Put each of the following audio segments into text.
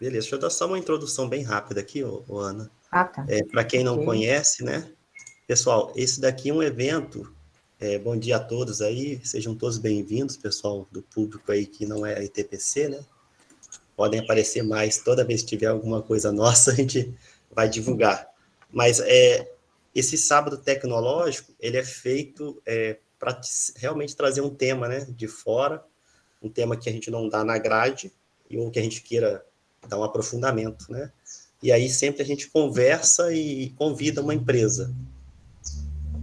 Beleza, deixa eu dar só uma introdução bem rápida aqui, Ana. Ah, tá. Para quem não Ok. conhece, né? Pessoal, esse daqui é um evento. Bom dia a todos aí, sejam todos bem-vindos, pessoal do público aí que não é ITPC, né? Podem aparecer mais toda vez que tiver alguma coisa nossa, a gente vai divulgar. Mas esse sábado tecnológico, ele é feito para realmente trazer um tema, né, de fora, um tema que a gente não dá na grade, ou que a gente queira dar um aprofundamento, né? E aí sempre a gente conversa e convida uma empresa,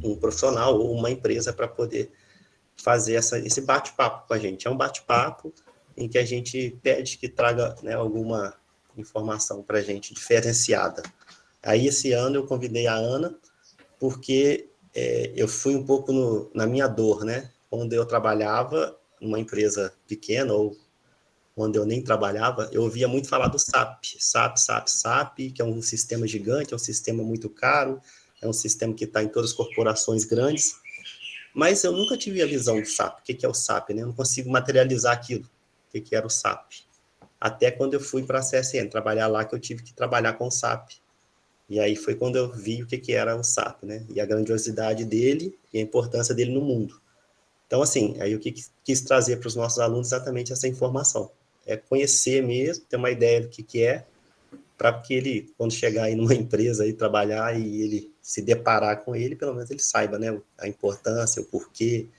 um profissional ou uma empresa para poder fazer esse bate-papo com a gente. É um bate-papo em que a gente pede que traga, né, alguma informação para a gente diferenciada. Aí esse ano eu convidei a Ana porque eu fui um pouco na minha dor, né? Quando eu trabalhava numa empresa pequena ou quando eu nem trabalhava, eu ouvia muito falar do SAP, que é um sistema gigante, é um sistema muito caro, é um sistema que está em todas as corporações grandes, mas eu nunca tive a visão do SAP. O que é o SAP, né? Eu não consigo materializar aquilo. O que era o SAP? Até quando eu fui para a CSN trabalhar lá, que eu tive que trabalhar com o SAP. E aí foi quando eu vi o que era o SAP, né? E a grandiosidade dele e a importância dele no mundo. Então, assim, aí eu quis trazer para os nossos alunos exatamente essa informação. É conhecer mesmo, ter uma ideia do que é, para que ele, quando chegar aí numa empresa e trabalhar e ele se deparar com ele, pelo menos ele saiba, né, a importância, o porquê,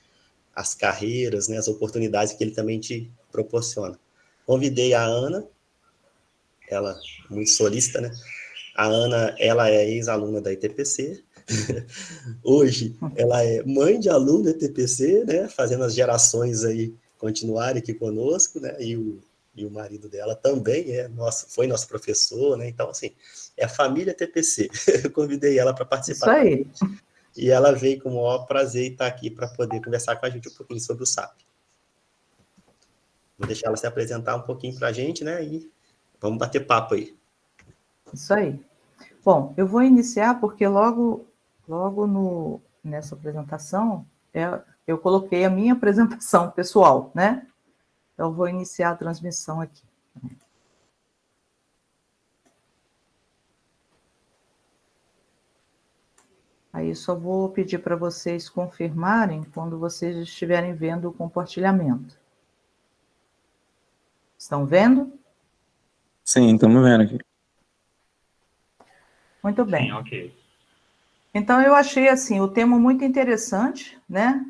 as carreiras, né, as oportunidades que ele também te proporciona. Convidei a Ana, ela muito solista, né? A Ana, ela é ex-aluna da ITPC. Hoje, ela é mãe de aluno da ITPC, né? Fazendo as gerações aí continuarem aqui conosco, né? E o marido dela também foi nosso professor, né? Então, assim, é a família TPC. Eu convidei ela para Isso participar com a aí. gente. E ela veio com o maior prazer estar aqui para poder conversar com a gente um pouquinho sobre o SAP. Vou deixar ela se apresentar um pouquinho para a gente, né? E vamos bater papo aí. Isso aí. Bom, eu vou iniciar porque logo nessa apresentação eu coloquei a minha apresentação pessoal, né? Então, eu vou iniciar a transmissão aqui. Aí só vou pedir para vocês confirmarem quando vocês estiverem vendo o compartilhamento. Estão vendo? Sim, estamos vendo aqui. Muito bem. Sim, ok. Então, eu achei assim o tema muito interessante, né?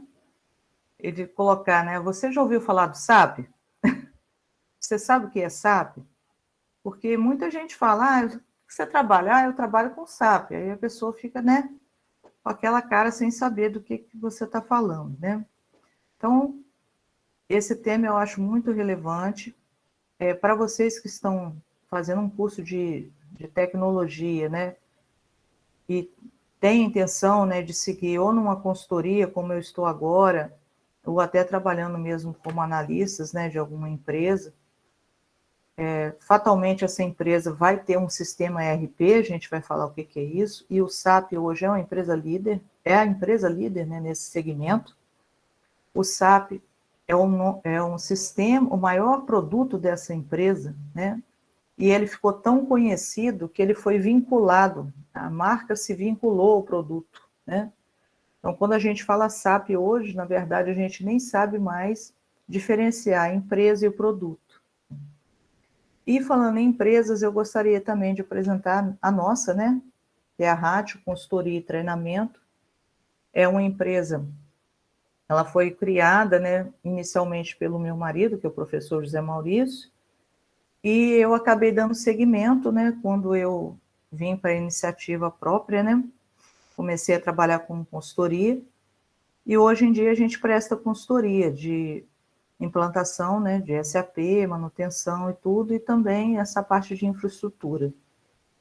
Ele colocar, né? Você já ouviu falar do SAP? Você sabe o que é SAP? Porque muita gente fala, você trabalha? Eu trabalho com SAP. Aí a pessoa fica, né, com aquela cara sem saber do que você está falando, né? Então, esse tema eu acho muito relevante. Para vocês que estão fazendo um curso de tecnologia, né, e têm intenção, né, de seguir ou numa consultoria, como eu estou agora, ou até trabalhando mesmo como analistas, né, de alguma empresa, fatalmente essa empresa vai ter um sistema ERP, a gente vai falar o que é isso, e o SAP hoje é uma empresa líder, é a empresa líder, né, nesse segmento. O SAP é um sistema, o maior produto dessa empresa, né, e ele ficou tão conhecido que ele foi vinculado, a marca se vinculou ao produto, né. Então, quando a gente fala SAP hoje, na verdade, a gente nem sabe mais diferenciar a empresa e o produto. E falando em empresas, eu gostaria também de apresentar a nossa, né? Que é a Rádio Consultoria e Treinamento. É uma empresa, ela foi criada, né, inicialmente pelo meu marido, que é o professor José Maurício, e eu acabei dando seguimento, né, quando eu vim para a iniciativa própria, né? Comecei a trabalhar com consultoria, e hoje em dia a gente presta consultoria de implantação, né, de SAP, manutenção e tudo, e também essa parte de infraestrutura,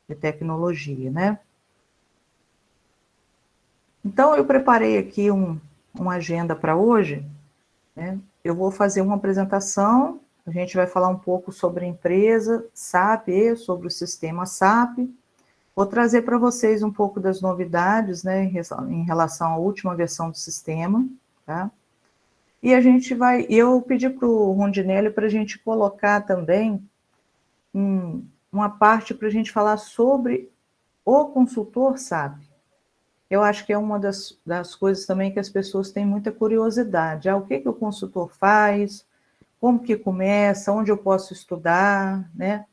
de tecnologia, né? Então, eu preparei aqui uma agenda para hoje, né? Eu vou fazer uma apresentação, a gente vai falar um pouco sobre a empresa SAP, sobre o sistema SAP, vou trazer para vocês um pouco das novidades, né, em relação à última versão do sistema, tá? E a gente vai, eu pedi para o Rondinelli para a gente colocar também uma parte para a gente falar sobre o consultor SAP. Eu acho que é uma das coisas também que as pessoas têm muita curiosidade. O que o consultor faz, como que começa, onde eu posso estudar, né?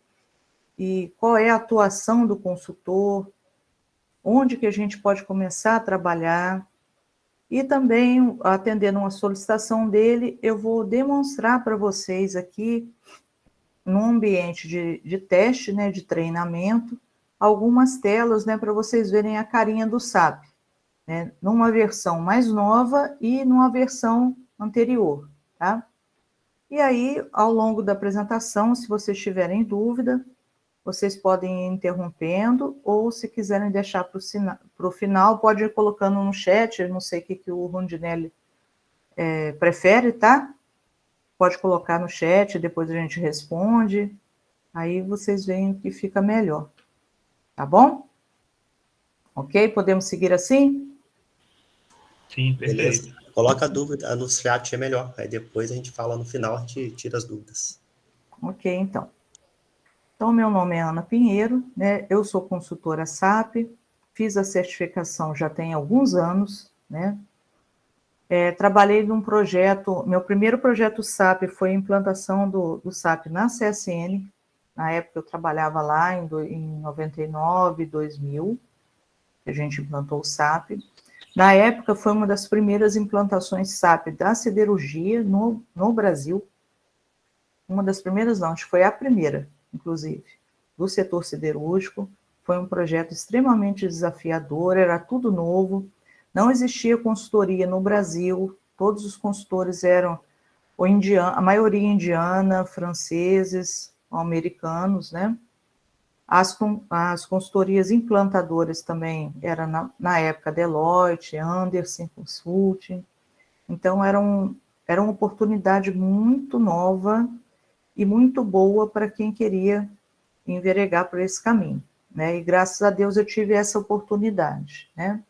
E qual é a atuação do consultor, onde que a gente pode começar a trabalhar. E também, atendendo uma solicitação dele, eu vou demonstrar para vocês aqui, num ambiente de teste, né, de treinamento, algumas telas, né, para vocês verem a carinha do SAP, né, numa versão mais nova e numa versão anterior, tá? E aí, ao longo da apresentação, se vocês tiverem dúvida, vocês podem ir interrompendo, ou se quiserem deixar para o final, pode ir colocando no chat, eu não sei o que o Rondinelli prefere, tá? Pode colocar no chat, depois a gente responde, aí vocês veem o que fica melhor, tá bom? Ok? Podemos seguir assim? Sim, perfeito. Beleza? Coloca a dúvida no chat, é melhor. Aí depois a gente fala no final, a gente tira as dúvidas. Ok, então. Então, meu nome é Ana Pinheiro, né? Eu sou consultora SAP, fiz a certificação já tem alguns anos, né? Trabalhei num projeto, meu primeiro projeto SAP foi a implantação do SAP na CSN. Na época eu trabalhava lá em 99, 2000, que a gente implantou o SAP. Na época foi uma das primeiras implantações SAP da siderurgia no Brasil. Uma das primeiras não, acho que foi a primeira, inclusive, do setor siderúrgico. Foi um projeto extremamente desafiador, era tudo novo, não existia consultoria no Brasil, todos os consultores eram a maioria indiana, franceses, americanos, né? As consultorias implantadoras também eram, na época, Deloitte, Andersen Consulting. Então, era uma oportunidade muito nova e muito boa para quem queria enveregar por esse caminho, né? E graças a Deus eu tive essa oportunidade, né?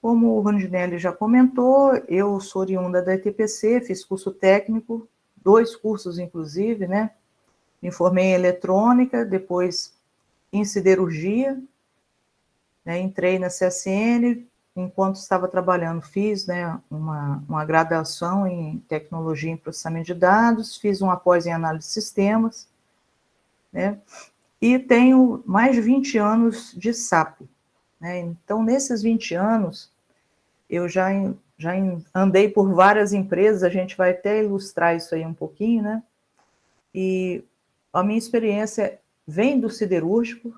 Como o Rondinelli já comentou, eu sou oriunda da ETPC, fiz curso técnico, 2 cursos inclusive, né? Me formei em eletrônica, depois em siderurgia, né? Entrei na CSN, enquanto estava trabalhando, fiz, né, uma graduação em tecnologia em processamento de dados, fiz uma pós em análise de sistemas, né? E tenho mais de 20 anos de SAP, né? Então, nesses 20 anos, eu já andei por várias empresas, a gente vai até ilustrar isso aí um pouquinho, né? E a minha experiência vem do siderúrgico,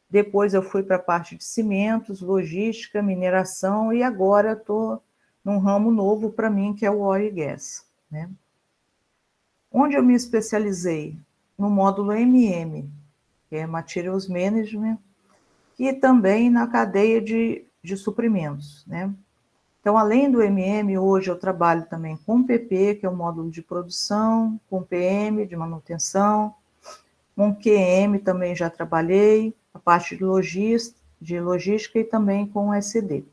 depois eu fui para a parte de cimentos, logística, mineração, e agora estou num ramo novo para mim, que é o oil e gas, né? Onde eu me especializei? No módulo MM, que é Materials Management, e também na cadeia de suprimentos, né? Então, além do MM, hoje eu trabalho também com PP, que é o módulo de produção, com PM, de manutenção, com QM também já trabalhei, a parte de logística e também com SD.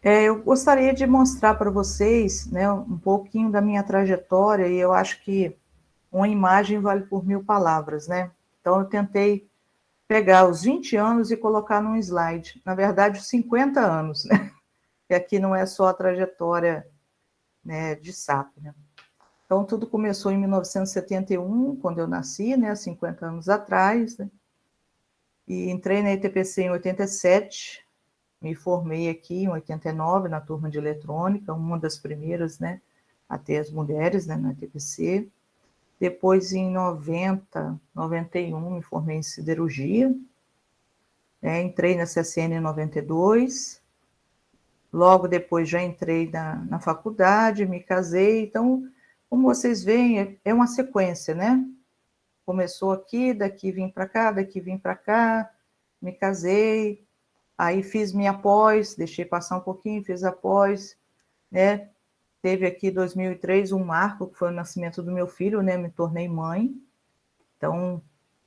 Eu gostaria de mostrar para vocês, né, um pouquinho da minha trajetória, e eu acho que uma imagem vale por 1000 palavras, né? Então, eu tentei pegar os 20 anos e colocar num slide. Na verdade, os 50 anos, né? Que aqui não é só a trajetória, né, de SAP, né? Então, tudo começou em 1971, quando eu nasci, né, 50 anos atrás, né? E entrei na ETPC em 87, me formei aqui em 89, na turma de eletrônica, uma das primeiras, né, a ter as mulheres, né, na ETPC. Depois, em 90, 91, me formei em siderurgia, né, entrei na CSN em 92, logo depois já entrei na faculdade, me casei. Então, como vocês veem, é uma sequência, né? Começou aqui, daqui vim para cá, daqui vim para cá, me casei, aí fiz minha pós, deixei passar um pouquinho, fiz a pós, né? Teve aqui em 2003 um marco, que foi o nascimento do meu filho, né? Me tornei mãe, então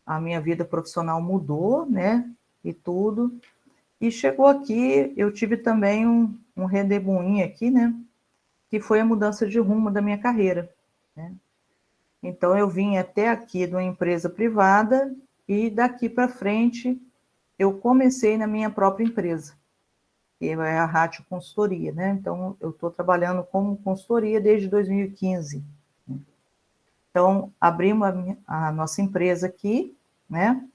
a minha vida profissional mudou, né? E tudo. E chegou aqui, eu tive também um redemoinho aqui, né? Que foi a mudança de rumo da minha carreira, né? Então, eu vim até aqui de uma empresa privada e daqui para frente eu comecei na minha própria empresa, que é a Ratio Consultoria, né? Então, eu estou trabalhando como consultoria desde 2015. Então, abrimos a nossa empresa aqui, né?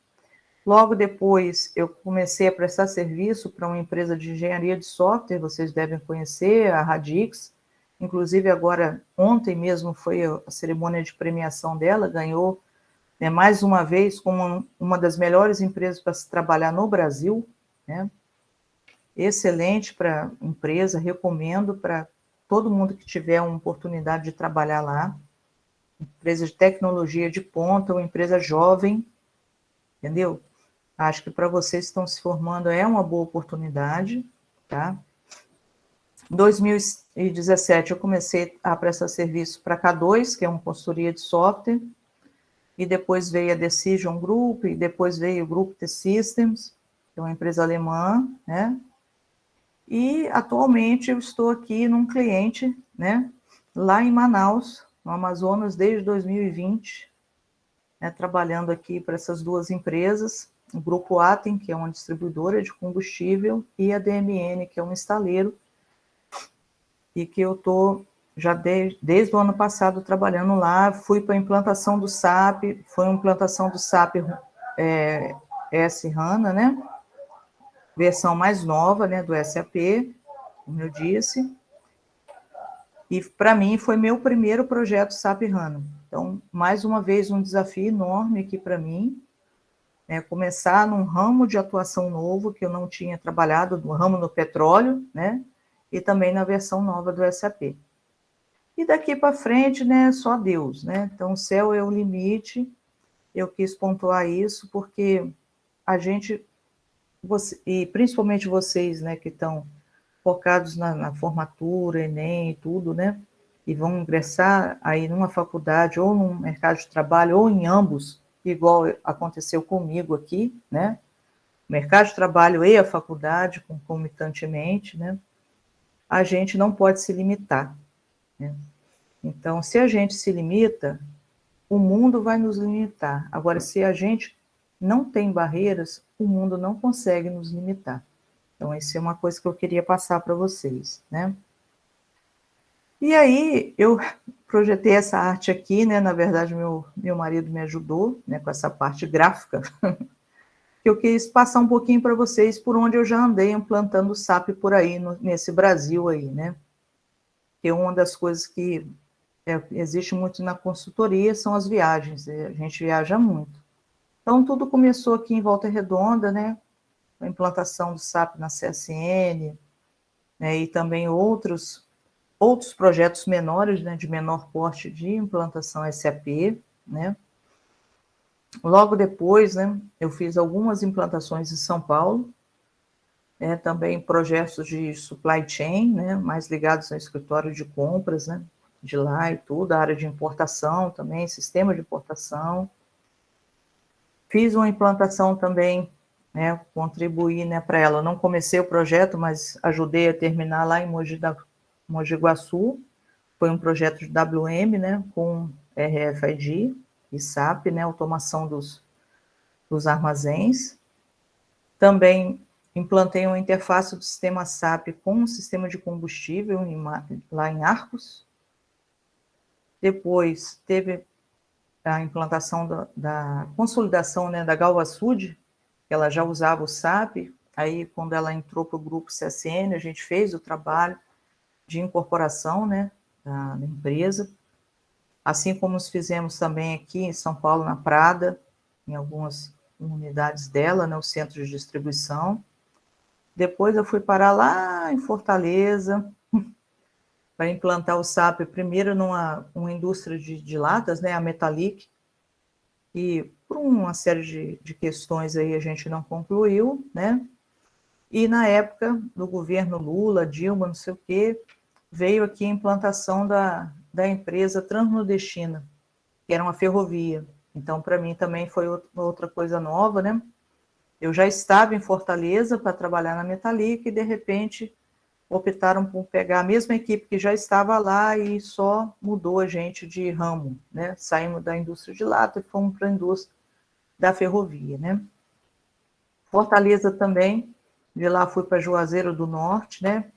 Logo depois, eu comecei a prestar serviço para uma empresa de engenharia de software, vocês devem conhecer, a Radix. Inclusive, agora, ontem mesmo foi a cerimônia de premiação dela, ganhou, né, mais uma vez como uma das melhores empresas para se trabalhar no Brasil, né? Excelente para a empresa, recomendo para todo mundo que tiver uma oportunidade de trabalhar lá. Empresa de tecnologia de ponta, uma empresa jovem, entendeu? Acho que para vocês que estão se formando é uma boa oportunidade, tá? Em 2017 eu comecei a prestar serviço para a K2, que é uma consultoria de software, e depois veio a Decision Group, e depois veio o Group T-Systems, que é uma empresa alemã, né? E atualmente eu estou aqui num cliente, né, lá em Manaus, no Amazonas, desde 2020, né, trabalhando aqui para essas duas empresas, o Grupo Atem, que é uma distribuidora de combustível, e a DMN, que é um estaleiro, e que eu estou já desde o ano passado trabalhando lá. Fui para a implantação do SAP, foi uma implantação do SAP S/HANA, né? Versão mais nova, né, do SAP, como eu disse. E para mim foi meu primeiro projeto SAP HANA. Então, mais uma vez, um desafio enorme aqui para mim, né, começar num ramo de atuação novo que eu não tinha trabalhado, no ramo do petróleo, né, e também na versão nova do SAP. E daqui para frente, né, só Deus, né? Então, o céu é o limite. Eu quis pontuar isso porque a gente, e principalmente vocês, né, que estão focados na formatura, Enem e tudo, né, e vão ingressar aí numa faculdade ou num mercado de trabalho ou em ambos, igual aconteceu comigo aqui, né, mercado de trabalho e a faculdade concomitantemente, né, a gente não pode se limitar, né? Então, se a gente se limita, o mundo vai nos limitar. Agora, se a gente não tem barreiras, o mundo não consegue nos limitar. Então, isso é uma coisa que eu queria passar para vocês, né? E aí, eu projetei essa arte aqui, né? Na verdade, meu marido me ajudou, né, com essa parte gráfica, que eu quis passar um pouquinho para vocês por onde eu já andei implantando SAP por aí, nesse Brasil aí, né? Que é uma das coisas que existe muito na consultoria, são as viagens, a gente viaja muito. Então, tudo começou aqui em Volta Redonda, né, a implantação do SAP na CSN, né, e também outros projetos menores, né, de menor porte de implantação SAP, né. Logo depois, né, eu fiz algumas implantações em São Paulo, né, também projetos de supply chain, né, mais ligados ao escritório de compras, né, de lá e tudo, a área de importação também, sistema de importação. Fiz uma implantação também, né, contribuí, né, para ela. Eu não comecei o projeto, mas ajudei a terminar lá em Mogi Guaçu. Foi um projeto de WM, né, com RFID e SAP, né, automação dos armazéns. Também implantei uma interface do sistema SAP com um sistema de combustível lá em Arcos. Depois teve a implantação da consolidação, né, da Galvasud, ela já usava o SAP, aí quando ela entrou para o grupo CSN, a gente fez o trabalho de incorporação, né, da empresa, assim como nós fizemos também aqui em São Paulo, na Prada, em algumas unidades dela, né, o centro de distribuição. Depois eu fui parar lá em Fortaleza, para implantar o SAP, primeiro numa indústria de latas, né, a Metalic, e por uma série de questões aí a gente não concluiu, né, e na época do governo Lula, Dilma, não sei o quê, veio aqui a implantação da empresa Transnordestina, que era uma ferrovia. Então, para mim também foi outra coisa nova, né. Eu já estava em Fortaleza para trabalhar na Metalic e, de repente, optaram por pegar a mesma equipe que já estava lá e só mudou a gente de ramo, né? Saímos da indústria de lata e fomos para a indústria da ferrovia, né? Fortaleza também, de lá fui para Juazeiro do Norte, né?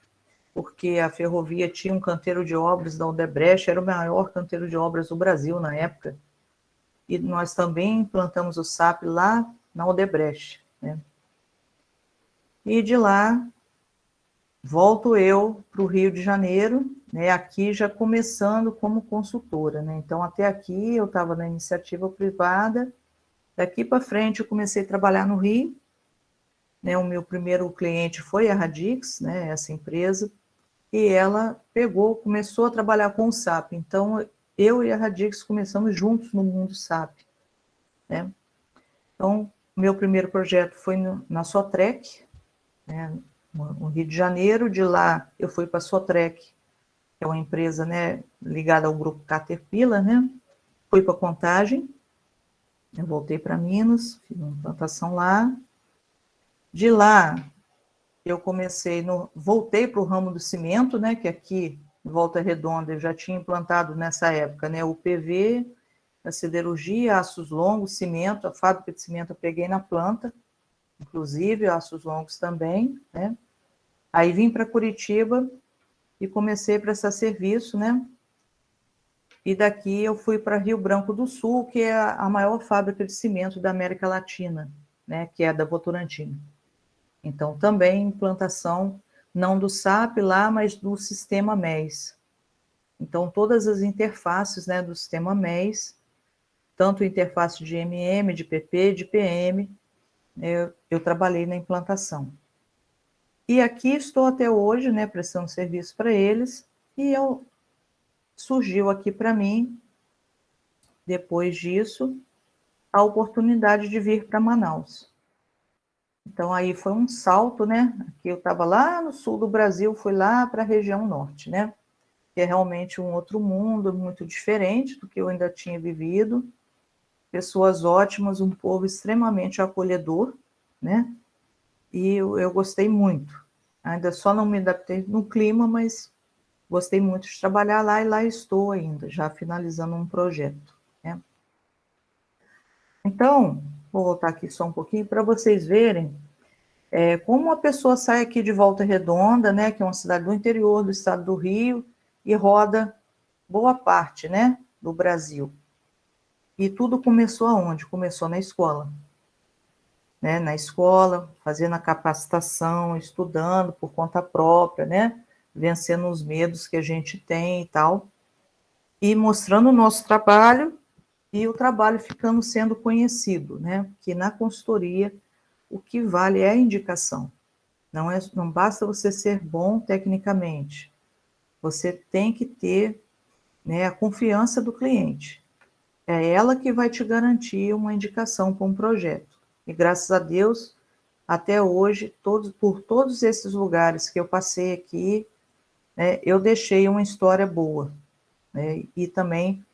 Porque a ferrovia tinha um canteiro de obras da Odebrecht, era o maior canteiro de obras do Brasil na época, e nós também implantamos o SAP lá na Odebrecht, né? E de lá volto eu para o Rio de Janeiro, né, aqui já começando como consultora, né? Então, até aqui eu estava na iniciativa privada, daqui para frente eu comecei a trabalhar no Rio, né? O meu primeiro cliente foi a Radix, né, essa empresa, e ela começou a trabalhar com o SAP. Então, eu e a Radix começamos juntos no mundo SAP, né? Então, meu primeiro projeto foi na Sotrec, né, no Rio de Janeiro. De lá eu fui para a Sotrec, que é uma empresa, né, ligada ao grupo Caterpillar, né? Fui para Contagem, eu voltei para Minas, fiz uma implantação lá. De lá eu voltei para o ramo do cimento, né, que aqui em Volta Redonda eu já tinha implantado nessa época, né, o PV, a siderurgia, aços longos, cimento, a fábrica de cimento eu peguei na planta, inclusive aços longos também, né? Aí vim para Curitiba e comecei a prestar serviço, né? E daqui eu fui para Rio Branco do Sul, que é a maior fábrica de cimento da América Latina, né? Que é a da Votorantim. Então, também implantação, não do SAP lá, mas do sistema MES. Então, todas as interfaces, né, do sistema MES, tanto interface de MM, de PP, de PM, eu trabalhei na implantação. E aqui estou até hoje, né, prestando serviço para eles, e surgiu aqui para mim, depois disso, a oportunidade de vir para Manaus. Então, aí foi um salto, né? Aqui eu estava lá no sul do Brasil, fui lá para a região norte, né? Que é realmente um outro mundo, muito diferente do que eu ainda tinha vivido. Pessoas ótimas, um povo extremamente acolhedor, né? E eu gostei muito. Ainda só não me adaptei no clima, mas gostei muito de trabalhar lá e lá estou ainda, já finalizando um projeto, né? Então, vou voltar aqui só um pouquinho para vocês verem como uma pessoa sai aqui de Volta Redonda, né, que é uma cidade do interior do estado do Rio, e roda boa parte, né, do Brasil. E tudo começou aonde? Começou na escola. Né, na escola, fazendo a capacitação, estudando por conta própria, né, vencendo os medos que a gente tem e tal, e mostrando o nosso trabalho e o trabalho ficando sendo conhecido, né, que na consultoria o que vale é a indicação. Não basta você ser bom tecnicamente, você tem que ter, né, a confiança do cliente. É ela que vai te garantir uma indicação para um projeto. E graças a Deus, até hoje, por todos esses lugares que eu passei aqui, né, eu deixei uma história boa, né, e também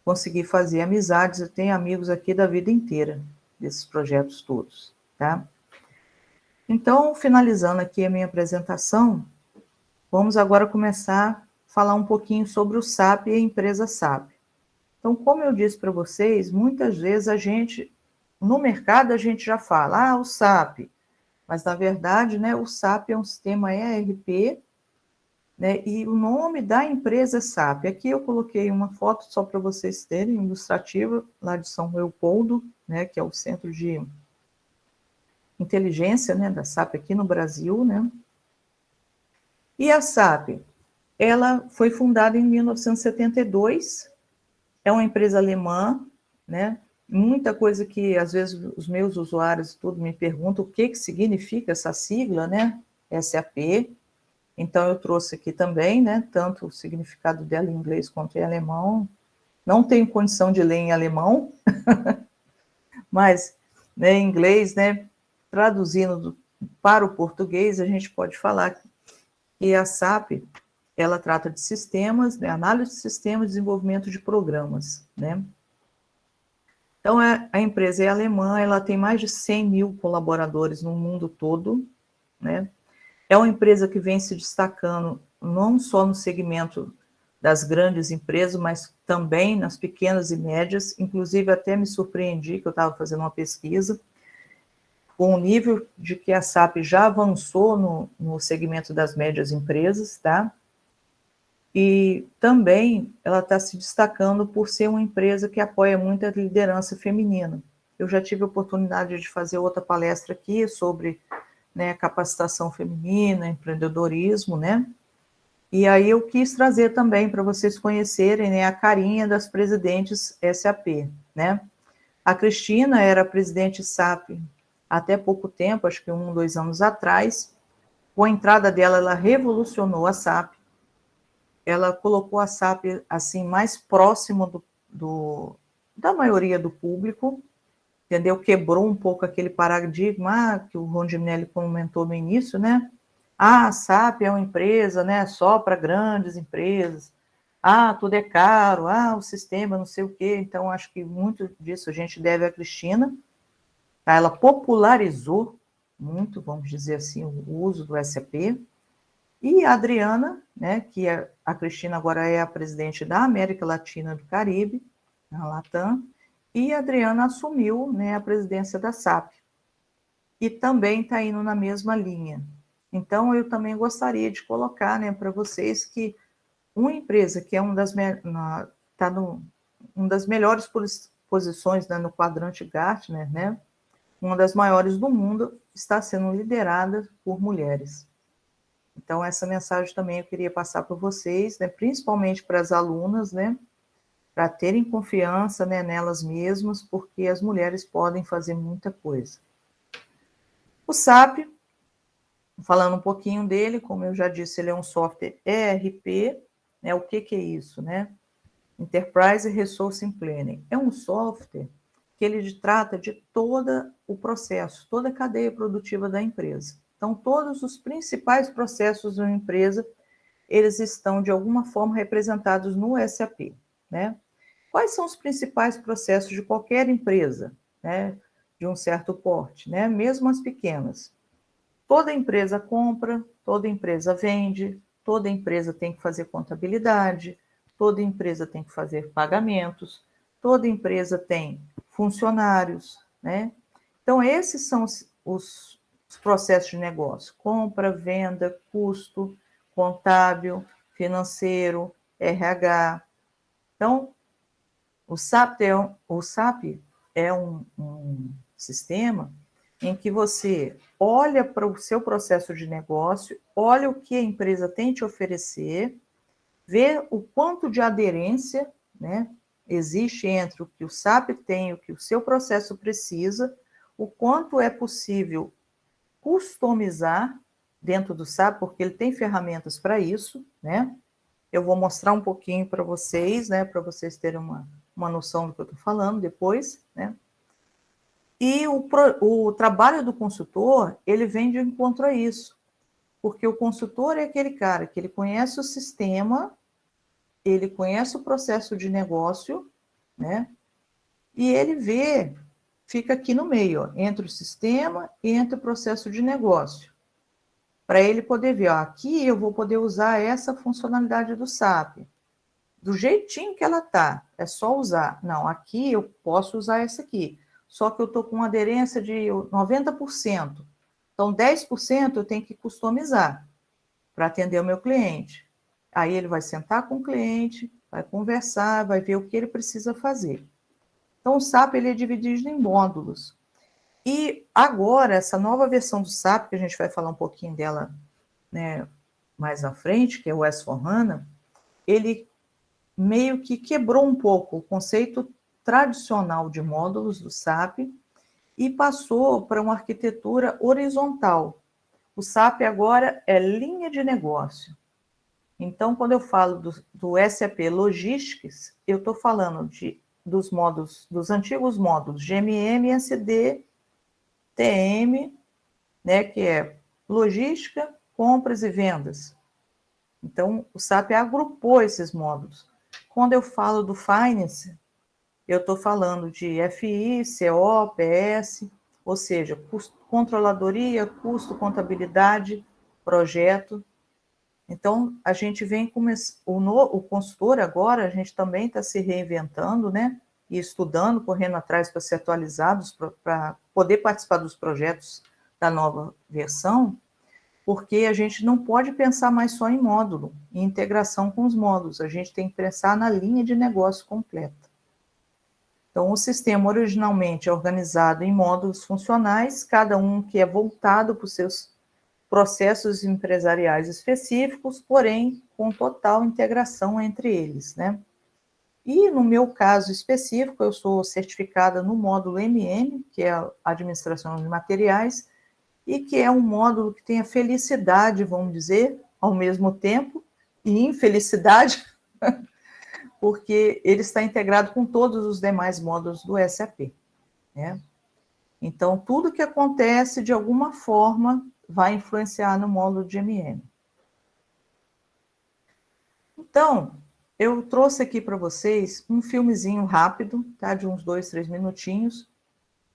consegui fazer amizades. Eu tenho amigos aqui da vida inteira, desses projetos todos, tá? Então, finalizando aqui a minha apresentação, vamos agora começar a falar um pouquinho sobre o SAP e a empresa SAP. Então, como eu disse para vocês, muitas vezes no mercado a gente já fala, o SAP, mas na verdade, né, o SAP é um sistema ERP, né, e o nome da empresa é SAP. Aqui eu coloquei uma foto só para vocês terem, ilustrativa, lá de São Leopoldo, né, que é o centro de inteligência, né, da SAP aqui no Brasil, né. E a SAP, ela foi fundada em 1972, é uma empresa alemã, né? Muita coisa que, às vezes, os meus usuários tudo me perguntam o que significa essa sigla, né? SAP. Então, eu trouxe aqui também, né? Tanto o significado dela em inglês quanto em alemão. Não tenho condição de ler em alemão, mas, né, em inglês, né? Traduzindo para o português, a gente pode falar que a SAP, ela trata de sistemas, né, análise de sistemas e desenvolvimento de programas, né? Então, a empresa é alemã, ela tem mais de 100 mil colaboradores no mundo todo, né? É uma empresa que vem se destacando não só no segmento das grandes empresas, mas também nas pequenas e médias. Inclusive, até me surpreendi que eu estava fazendo uma pesquisa com o nível de que a SAP já avançou no segmento das médias empresas, tá? E também ela está se destacando por ser uma empresa que apoia muito a liderança feminina. Eu já tive a oportunidade de fazer outra palestra aqui sobre, né, capacitação feminina, empreendedorismo, né? E aí eu quis trazer também para vocês conhecerem, né, a carinha das presidentes SAP, né? A Cristina era presidente SAP até pouco tempo, acho que 2 anos atrás. Com a entrada dela, ela revolucionou a SAP. Ela colocou a SAP assim mais próximo da maioria do público, entendeu? Quebrou um pouco aquele paradigma que o Rondinelli comentou no início, né? A SAP é uma empresa, né, só para grandes empresas. Tudo é caro. O sistema não sei o quê. Então, acho que muito disso a gente deve à Cristina. Ela popularizou muito, vamos dizer assim, o uso do SAP. E a Adriana, né, a Cristina agora é a presidente da América Latina e do Caribe, na Latam, e a Adriana assumiu, né, a presidência da SAP. E também está indo na mesma linha. Então, eu também gostaria de colocar, né, para vocês que uma empresa que é uma das melhores posições, né, no quadrante Gartner, né, uma das maiores do mundo, está sendo liderada por mulheres. Então, essa mensagem também eu queria passar para vocês, né, principalmente para as alunas, né, para terem confiança, né, nelas mesmas, porque as mulheres podem fazer muita coisa. O SAP, falando um pouquinho dele, como eu já disse, ele é um software ERP, né, o que é isso, né? Enterprise Resource Planning. É um software que ele trata de todo o processo, toda a cadeia produtiva da empresa. Então, todos os principais processos de uma empresa, eles estão, de alguma forma, representados no SAP, né? Quais são os principais processos de qualquer empresa, né, de um certo porte, né? Mesmo as pequenas. Toda empresa compra, toda empresa vende, toda empresa tem que fazer contabilidade, toda empresa tem que fazer pagamentos, toda empresa tem funcionários, né? Então, esses são os processos de negócio: compra, venda, custo, contábil, financeiro, RH. Então, o SAP é um sistema em que você olha para o seu processo de negócio, olha o que a empresa tem te oferecer, vê o quanto de aderência, né, existe entre o que o SAP tem e o que o seu processo precisa, o quanto é possível customizar dentro do SAP, porque ele tem ferramentas para isso, né? Eu vou mostrar um pouquinho para vocês, né, para vocês terem uma noção do que eu estou falando depois, né? E o trabalho do consultor, ele vem de encontro a isso, porque o consultor é aquele cara que ele conhece o sistema, ele conhece o processo de negócio, né? E ele fica aqui no meio, ó, entre o sistema e entre o processo de negócio, para ele poder ver, ó, aqui eu vou poder usar essa funcionalidade do SAP, do jeitinho que ela tá, é só usar. Não, aqui eu posso usar essa aqui, só que eu estou com uma aderência de 90%. Então, 10% eu tenho que customizar para atender o meu cliente. Aí ele vai sentar com o cliente, vai conversar, vai ver o que ele precisa fazer. Então, o SAP ele é dividido em módulos. E agora, essa nova versão do SAP, que a gente vai falar um pouquinho dela, né, mais à frente, que é o S/4HANA, ele meio que quebrou um pouco o conceito tradicional de módulos do SAP e passou para uma arquitetura horizontal. O SAP agora é linha de negócio. Então, quando eu falo do SAP Logistics, eu estou falando dos módulos, dos antigos módulos GMM, SD, TM, né, que é logística, compras e vendas. Então, o SAP agrupou esses módulos. Quando eu falo do Finance, eu estou falando de FI, CO, PS, ou seja, controladoria, custo, contabilidade, projeto. Então, a gente vem o consultor agora, a gente também está se reinventando, né? E estudando, correndo atrás para ser atualizados, para poder participar dos projetos da nova versão, porque a gente não pode pensar mais só em módulo, em integração com os módulos, a gente tem que pensar na linha de negócio completa. Então, o sistema originalmente é organizado em módulos funcionais, cada um que é voltado para os seus processos empresariais específicos, porém com total integração entre eles, né? E no meu caso específico, eu sou certificada no módulo MM, que é a Administração de Materiais, e que é um módulo que tem a felicidade, vamos dizer, ao mesmo tempo, e infelicidade, porque ele está integrado com todos os demais módulos do SAP, né? Então, tudo que acontece, de alguma forma, vai influenciar no módulo de MM. Então, eu trouxe aqui para vocês um filmezinho rápido, tá? De uns 2, 3 minutinhos,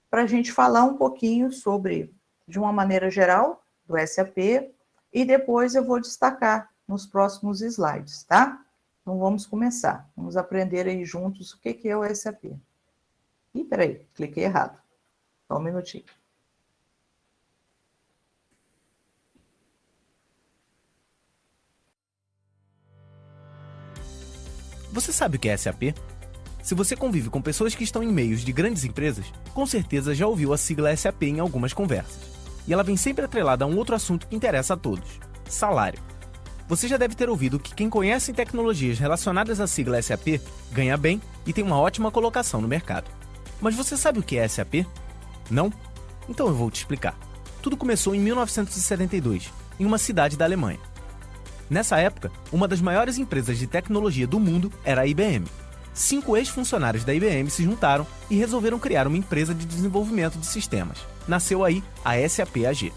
para a gente falar um pouquinho sobre, de uma maneira geral, do SAP, e depois eu vou destacar nos próximos slides, tá? Então, vamos começar. Vamos aprender aí juntos o que é o SAP. Ih, peraí, cliquei errado. Só um minutinho. Você sabe o que é SAP? Se você convive com pessoas que estão em meios de grandes empresas, com certeza já ouviu a sigla SAP em algumas conversas. E ela vem sempre atrelada a um outro assunto que interessa a todos: salário. Você já deve ter ouvido que quem conhece tecnologias relacionadas à sigla SAP ganha bem e tem uma ótima colocação no mercado. Mas você sabe o que é SAP? Não? Então eu vou te explicar. Tudo começou em 1972, em uma cidade da Alemanha. Nessa época, uma das maiores empresas de tecnologia do mundo era a IBM. 5 ex-funcionários da IBM se juntaram e resolveram criar uma empresa de desenvolvimento de sistemas. Nasceu aí a SAP AG.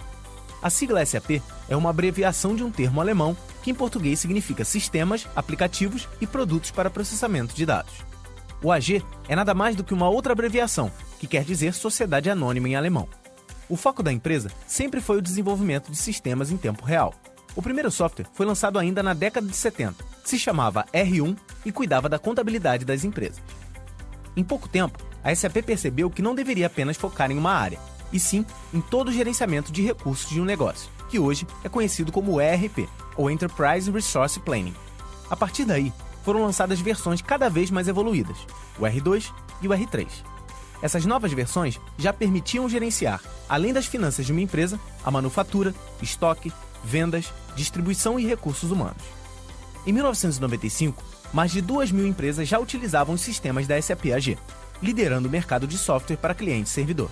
A sigla SAP é uma abreviação de um termo alemão que em português significa Sistemas, Aplicativos e Produtos para Processamento de Dados. O AG é nada mais do que uma outra abreviação, que quer dizer Sociedade Anônima em alemão. O foco da empresa sempre foi o desenvolvimento de sistemas em tempo real. O primeiro software foi lançado ainda na década de 70, se chamava R1 e cuidava da contabilidade das empresas. Em pouco tempo, a SAP percebeu que não deveria apenas focar em uma área, e sim em todo o gerenciamento de recursos de um negócio, que hoje é conhecido como ERP, ou Enterprise Resource Planning. A partir daí, foram lançadas versões cada vez mais evoluídas, o R2 e o R3. Essas novas versões já permitiam gerenciar, além das finanças de uma empresa, a manufatura, estoque, vendas, distribuição e recursos humanos. Em 1995, mais de 2.000 empresas já utilizavam os sistemas da SAP AG, liderando o mercado de software para cliente e servidor.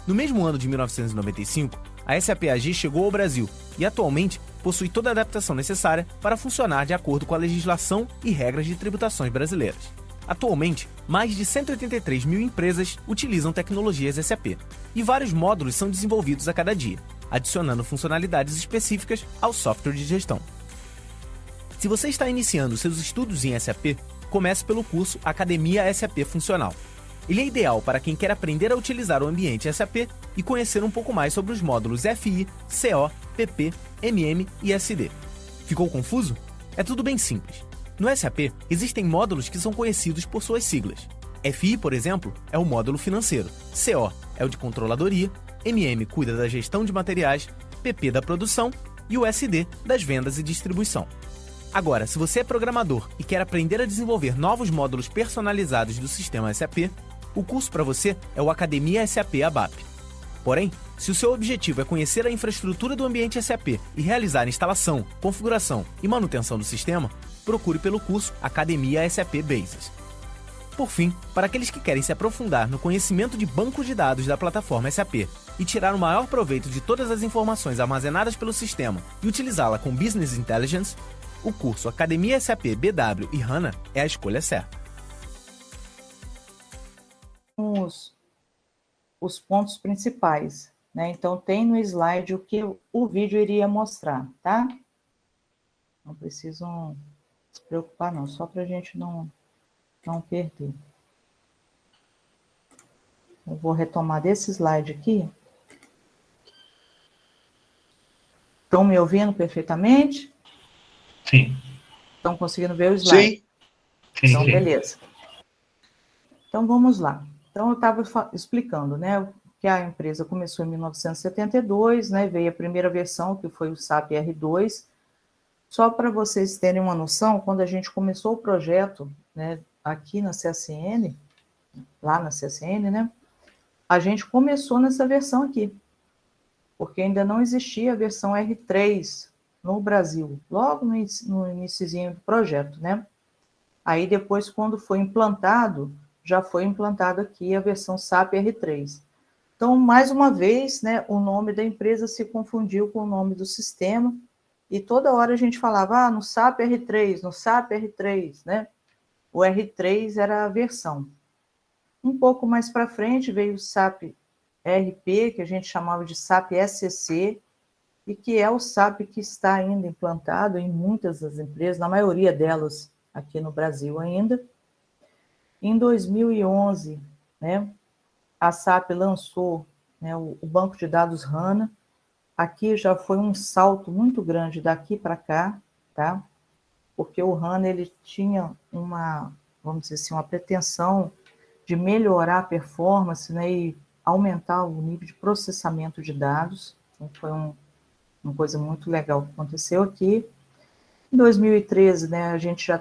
No mesmo ano de 1995, a SAP AG chegou ao Brasil e atualmente possui toda a adaptação necessária para funcionar de acordo com a legislação e regras de tributações brasileiras. Atualmente, mais de 183.000 empresas utilizam tecnologias SAP, e vários módulos são desenvolvidos a cada dia, adicionando funcionalidades específicas ao software de gestão. Se você está iniciando seus estudos em SAP, comece pelo curso Academia SAP Funcional. Ele é ideal para quem quer aprender a utilizar o ambiente SAP e conhecer um pouco mais sobre os módulos FI, CO, PP, MM e SD. Ficou confuso? É tudo bem simples. No SAP, existem módulos que são conhecidos por suas siglas. FI, por exemplo, é o módulo financeiro, CO é o de controladoria, MM cuida da gestão de materiais, PP da produção e o SD das vendas e distribuição. Agora, se você é programador e quer aprender a desenvolver novos módulos personalizados do sistema SAP, o curso para você é o Academia SAP ABAP. Porém, se o seu objetivo é conhecer a infraestrutura do ambiente SAP e realizar instalação, configuração e manutenção do sistema, procure pelo curso Academia SAP Basis. Por fim, para aqueles que querem se aprofundar no conhecimento de bancos de dados da plataforma SAP e tirar o maior proveito de todas as informações armazenadas pelo sistema e utilizá-la com Business Intelligence, o curso Academia SAP BW e HANA é a escolha certa. Os pontos principais, né? Então, tem no slide o que o vídeo iria mostrar, tá? Não precisam se preocupar, não, só para a gente não perder. Eu vou retomar desse slide aqui. Estão me ouvindo perfeitamente? Sim. Estão conseguindo ver o slide? Sim. Então, Sim. beleza. Então, vamos lá. Então, eu estava explicando, né, que a empresa começou em 1972, né, veio a primeira versão, que foi o SAP R2. Só para vocês terem uma noção, quando a gente começou o projeto, né, aqui na CSN, lá na CSN, né, a gente começou nessa versão aqui, porque ainda não existia a versão R3 no Brasil, logo no iniciozinho do projeto, né. Aí depois, quando foi implantado, já foi implantado aqui a versão SAP R3. Então, mais uma vez, né, o nome da empresa se confundiu com o nome do sistema, e toda hora a gente falava, no SAP R3, no SAP R3, né? O R3 era a versão. Um pouco mais para frente veio o SAP RP, que a gente chamava de SAP SCC, e que é o SAP que está ainda implantado em muitas das empresas, na maioria delas aqui no Brasil ainda. Em 2011, né, a SAP lançou, né, o banco de dados HANA. Aqui já foi um salto muito grande daqui para cá, tá? Porque o HANA ele tinha uma, vamos dizer assim, uma pretensão de melhorar a performance, né, e aumentar o nível de processamento de dados. Então, foi uma coisa muito legal que aconteceu aqui. Em 2013, né, a gente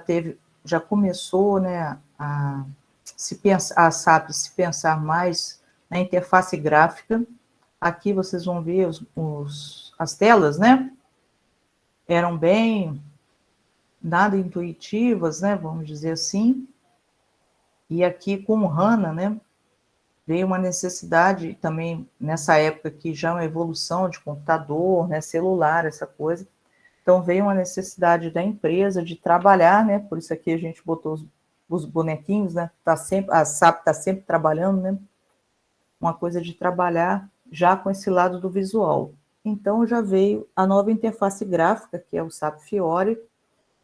já começou, né, a SAP se pensar mais na interface gráfica. Aqui vocês vão ver as telas, né? Eram bem nada intuitivas, né? Vamos dizer assim. E aqui com o HANA, né? Veio uma necessidade também, nessa época que já uma evolução de computador, né? Celular, essa coisa. Então veio uma necessidade da empresa de trabalhar, né? Por isso aqui a gente botou os bonequinhos, né? A SAP está sempre trabalhando, né? Uma coisa de trabalhar já com esse lado do visual. Então, já veio a nova interface gráfica, que é o SAP Fiori,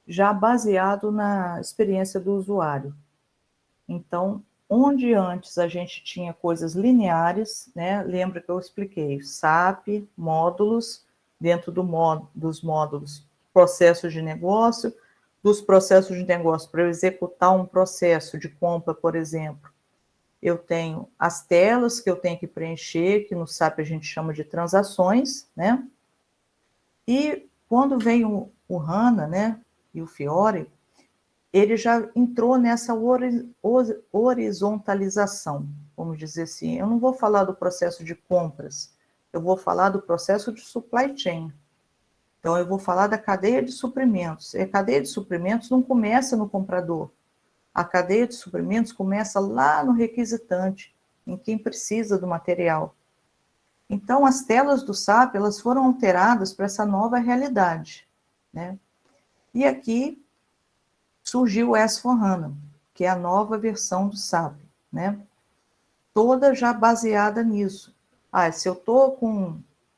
já baseado na experiência do usuário. Então, onde antes a gente tinha coisas lineares, né? Lembra que eu expliquei, SAP, módulos, dentro dos módulos, processos de negócio, dos processos de negócio, para eu executar um processo de compra, por exemplo, eu tenho as telas que eu tenho que preencher, que no SAP a gente chama de transações, né? E quando vem o HANA, né, e o Fiori, ele já entrou nessa horizontalização, vamos dizer assim. Eu não vou falar do processo de compras, eu vou falar do processo de supply chain. Então, eu vou falar da cadeia de suprimentos. E a cadeia de suprimentos não começa no comprador. A cadeia de suprimentos começa lá no requisitante, em quem precisa do material. Então, as telas do SAP, elas foram alteradas para essa nova realidade, né? E aqui surgiu o S/4HANA, que é a nova versão do SAP, né? Toda já baseada nisso.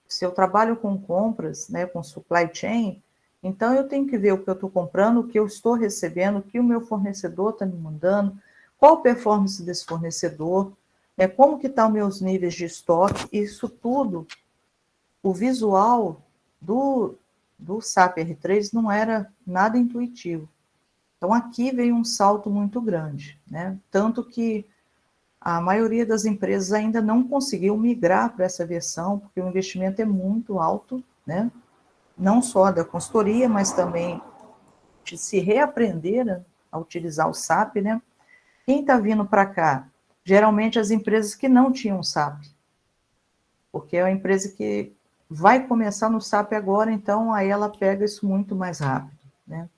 Se eu trabalho com compras, né, com supply chain, então eu tenho que ver o que eu estou comprando, o que eu estou recebendo, o que o meu fornecedor está me mandando, qual a performance desse fornecedor, como que estão meus níveis de estoque, isso tudo, o visual do SAP R3 não era nada intuitivo. Então aqui veio um salto muito grande, né? Tanto que a maioria das empresas ainda não conseguiu migrar para essa versão, porque o investimento é muito alto, né? Não só da consultoria, mas também de se reaprender, né, a utilizar o SAP, né? Quem está vindo para cá? Geralmente as empresas que não tinham SAP, porque é uma empresa que vai começar no SAP agora, então aí ela pega isso muito mais rápido, né?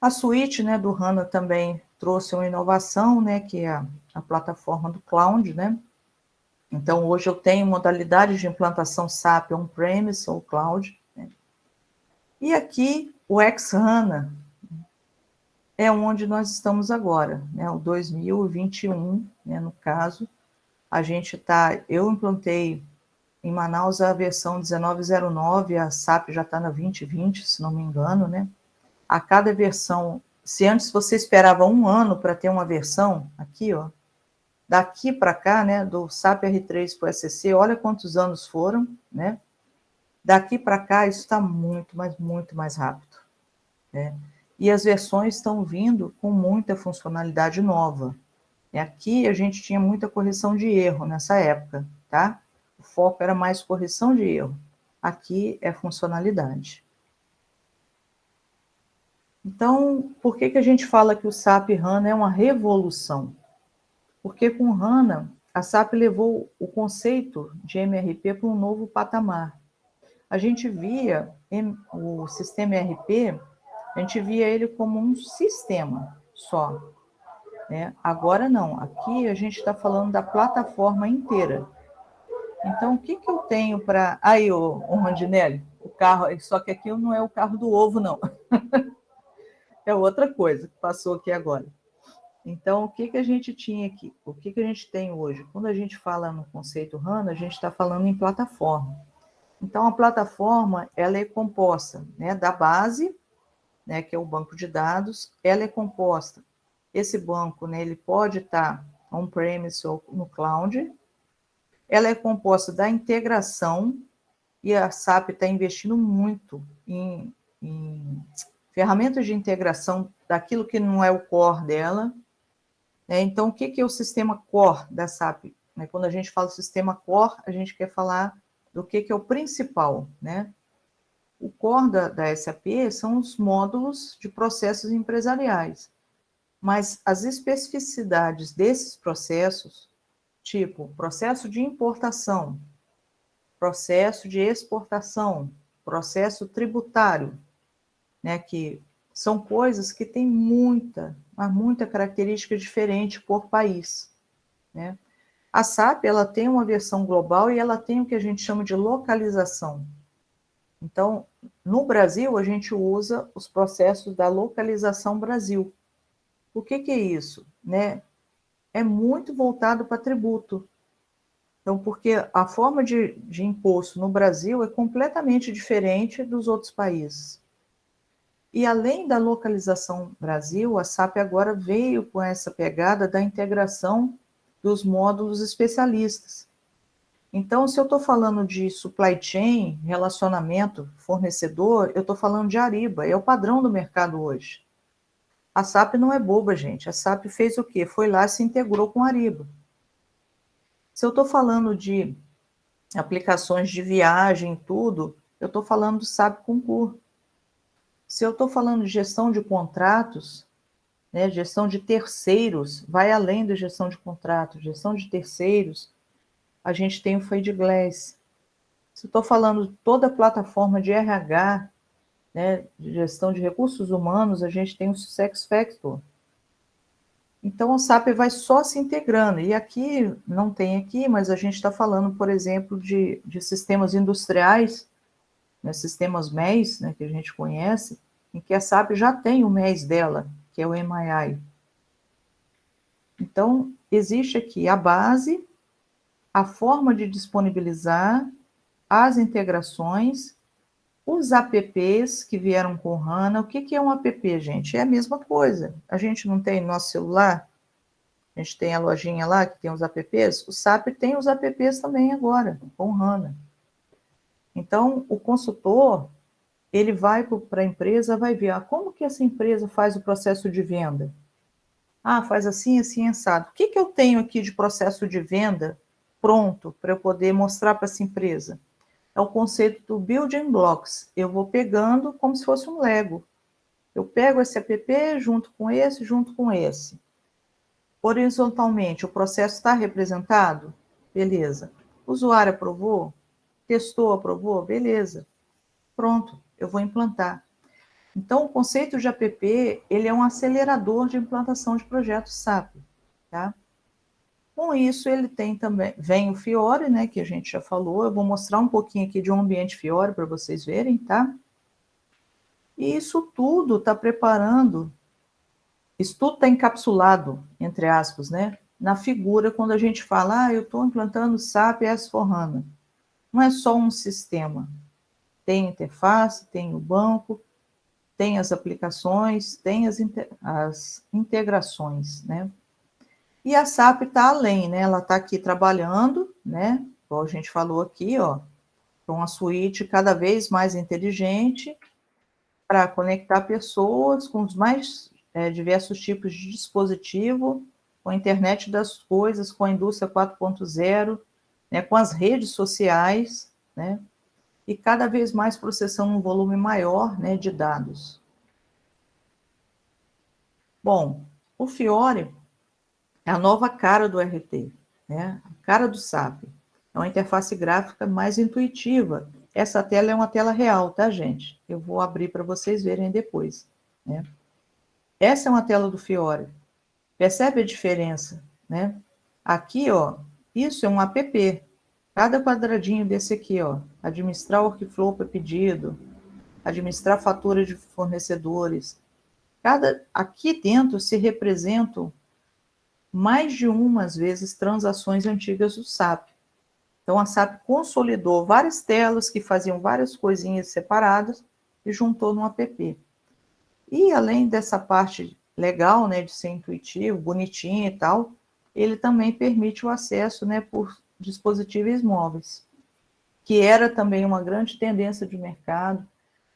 A suíte, né, do HANA também trouxe uma inovação, né, que é a plataforma do cloud, né? Então, hoje eu tenho modalidade de implantação SAP on-premise ou cloud, né? E aqui, o ex-HANA é onde nós estamos agora, né? O 2021, né, no caso. Eu implantei em Manaus a versão 1909, a SAP já está na 2020, se não me engano, né? A cada versão, se antes você esperava um ano para ter uma versão, aqui, ó, daqui para cá, né, do SAP R3 para o SCC, olha quantos anos foram, né? Daqui para cá, isso está muito, mas muito mais rápido, né? E as versões estão vindo com muita funcionalidade nova. Aqui a gente tinha muita correção de erro nessa época, tá? O foco era mais correção de erro. Aqui é funcionalidade. Então, por que a gente fala que o SAP HANA é uma revolução? Porque com o HANA, a SAP levou o conceito de MRP para um novo patamar. A gente via o sistema ERP, a gente via ele como um sistema só, né? Agora não, aqui a gente está falando da plataforma inteira. Então, o que eu tenho para... Aí, o Rondinelli, o carro, só que aqui não é o carro do ovo, não. É outra coisa que passou aqui agora. Então, o que a gente tinha aqui? O que a gente tem hoje? Quando a gente fala no conceito HANA, a gente está falando em plataforma. Então, a plataforma, ela é composta, né, da base, né, que é o banco de dados, ela é composta. Esse banco, né, ele pode estar on-premise ou no cloud. Ela é composta da integração, e a SAP está investindo muito em ferramentas de integração daquilo que não é o core dela. Então, o que é o sistema core da SAP? Quando a gente fala sistema core, a gente quer falar do que é o principal, né? O core da SAP são os módulos de processos empresariais, mas as especificidades desses processos, tipo processo de importação, processo de exportação, processo tributário, né, que são coisas que têm muita característica diferente por país, né? A SAP, ela tem uma versão global e ela tem o que a gente chama de localização. Então, no Brasil, a gente usa os processos da localização Brasil. O que é isso? Né? É muito voltado para tributo. Então, porque a forma de imposto no Brasil é completamente diferente dos outros países. E além da localização Brasil, a SAP agora veio com essa pegada da integração dos módulos especialistas. Então, se eu estou falando de supply chain, relacionamento, fornecedor, eu estou falando de Ariba, é o padrão do mercado hoje. A SAP não é boba, gente. A SAP fez o quê? Foi lá e se integrou com a Ariba. Se eu estou falando de aplicações de viagem, tudo, eu estou falando do SAP Concur. Se eu estou falando de gestão de contratos, né, gestão de terceiros, vai além da gestão de contratos, gestão de terceiros, a gente tem o Fieldglass. Se eu estou falando de toda a plataforma de RH, né, de gestão de recursos humanos, a gente tem o SuccessFactors. Então, o SAP vai só se integrando. E aqui, não tem aqui, mas a gente está falando, por exemplo, de sistemas industriais, né, sistemas MES, né, que a gente conhece, em que a SAP já tem o MES dela, que é o MII. Então, existe aqui a base, a forma de disponibilizar, as integrações, os apps que vieram com o HANA. O que é um app, gente? É a mesma coisa. A gente não tem no nosso celular, a gente tem a lojinha lá que tem os apps, o SAP tem os apps também agora, com o HANA. Então, o consultor, ele vai para a empresa, vai ver, como que essa empresa faz o processo de venda? Faz assim, assim, assado. O que eu tenho aqui de processo de venda pronto para eu poder mostrar para essa empresa? É o conceito do building blocks. Eu vou pegando como se fosse um Lego. Eu pego esse app junto com esse, junto com esse. Horizontalmente, o processo está representado? Beleza. O usuário aprovou? Testou, aprovou? Beleza. Pronto, eu vou implantar. Então, o conceito de app, ele é um acelerador de implantação de projetos SAP, tá? Com isso, ele tem também, vem o Fiori, né, que a gente já falou. Eu vou mostrar um pouquinho aqui de um ambiente Fiori para vocês verem, tá? E isso tudo está preparando, isso tudo está encapsulado, entre aspas, né, na figura quando a gente fala, eu estou implantando SAP S/4HANA. Não é só um sistema. Tem interface, tem o banco, tem as aplicações, tem as integrações, né? E a SAP está além, né? Ela está aqui trabalhando, né? Igual a gente falou aqui, ó. uma suíte cada vez mais inteligente para conectar pessoas com os mais diversos tipos de dispositivo, com a internet das coisas, com a indústria 4.0, né, com as redes sociais, né, e cada vez mais processando um volume maior, né, de dados. Bom, o Fiori é a nova cara do RT, né, a cara do SAP. É uma interface gráfica mais intuitiva. Essa tela é uma tela real, tá, gente? Eu vou abrir para vocês verem depois, né? Essa é uma tela do Fiori. Percebe a diferença, né? Aqui, ó, isso é um app. Cada quadradinho desse aqui, ó, administrar o workflow para pedido, administrar fatura de fornecedores. Aqui dentro se representam mais de umas vezes transações antigas do SAP. Então, a SAP consolidou várias telas que faziam várias coisinhas separadas e juntou no app. E, além dessa parte legal, né, de ser intuitivo, bonitinho e tal, ele também permite o acesso, né, por dispositivos móveis, que era também uma grande tendência de mercado,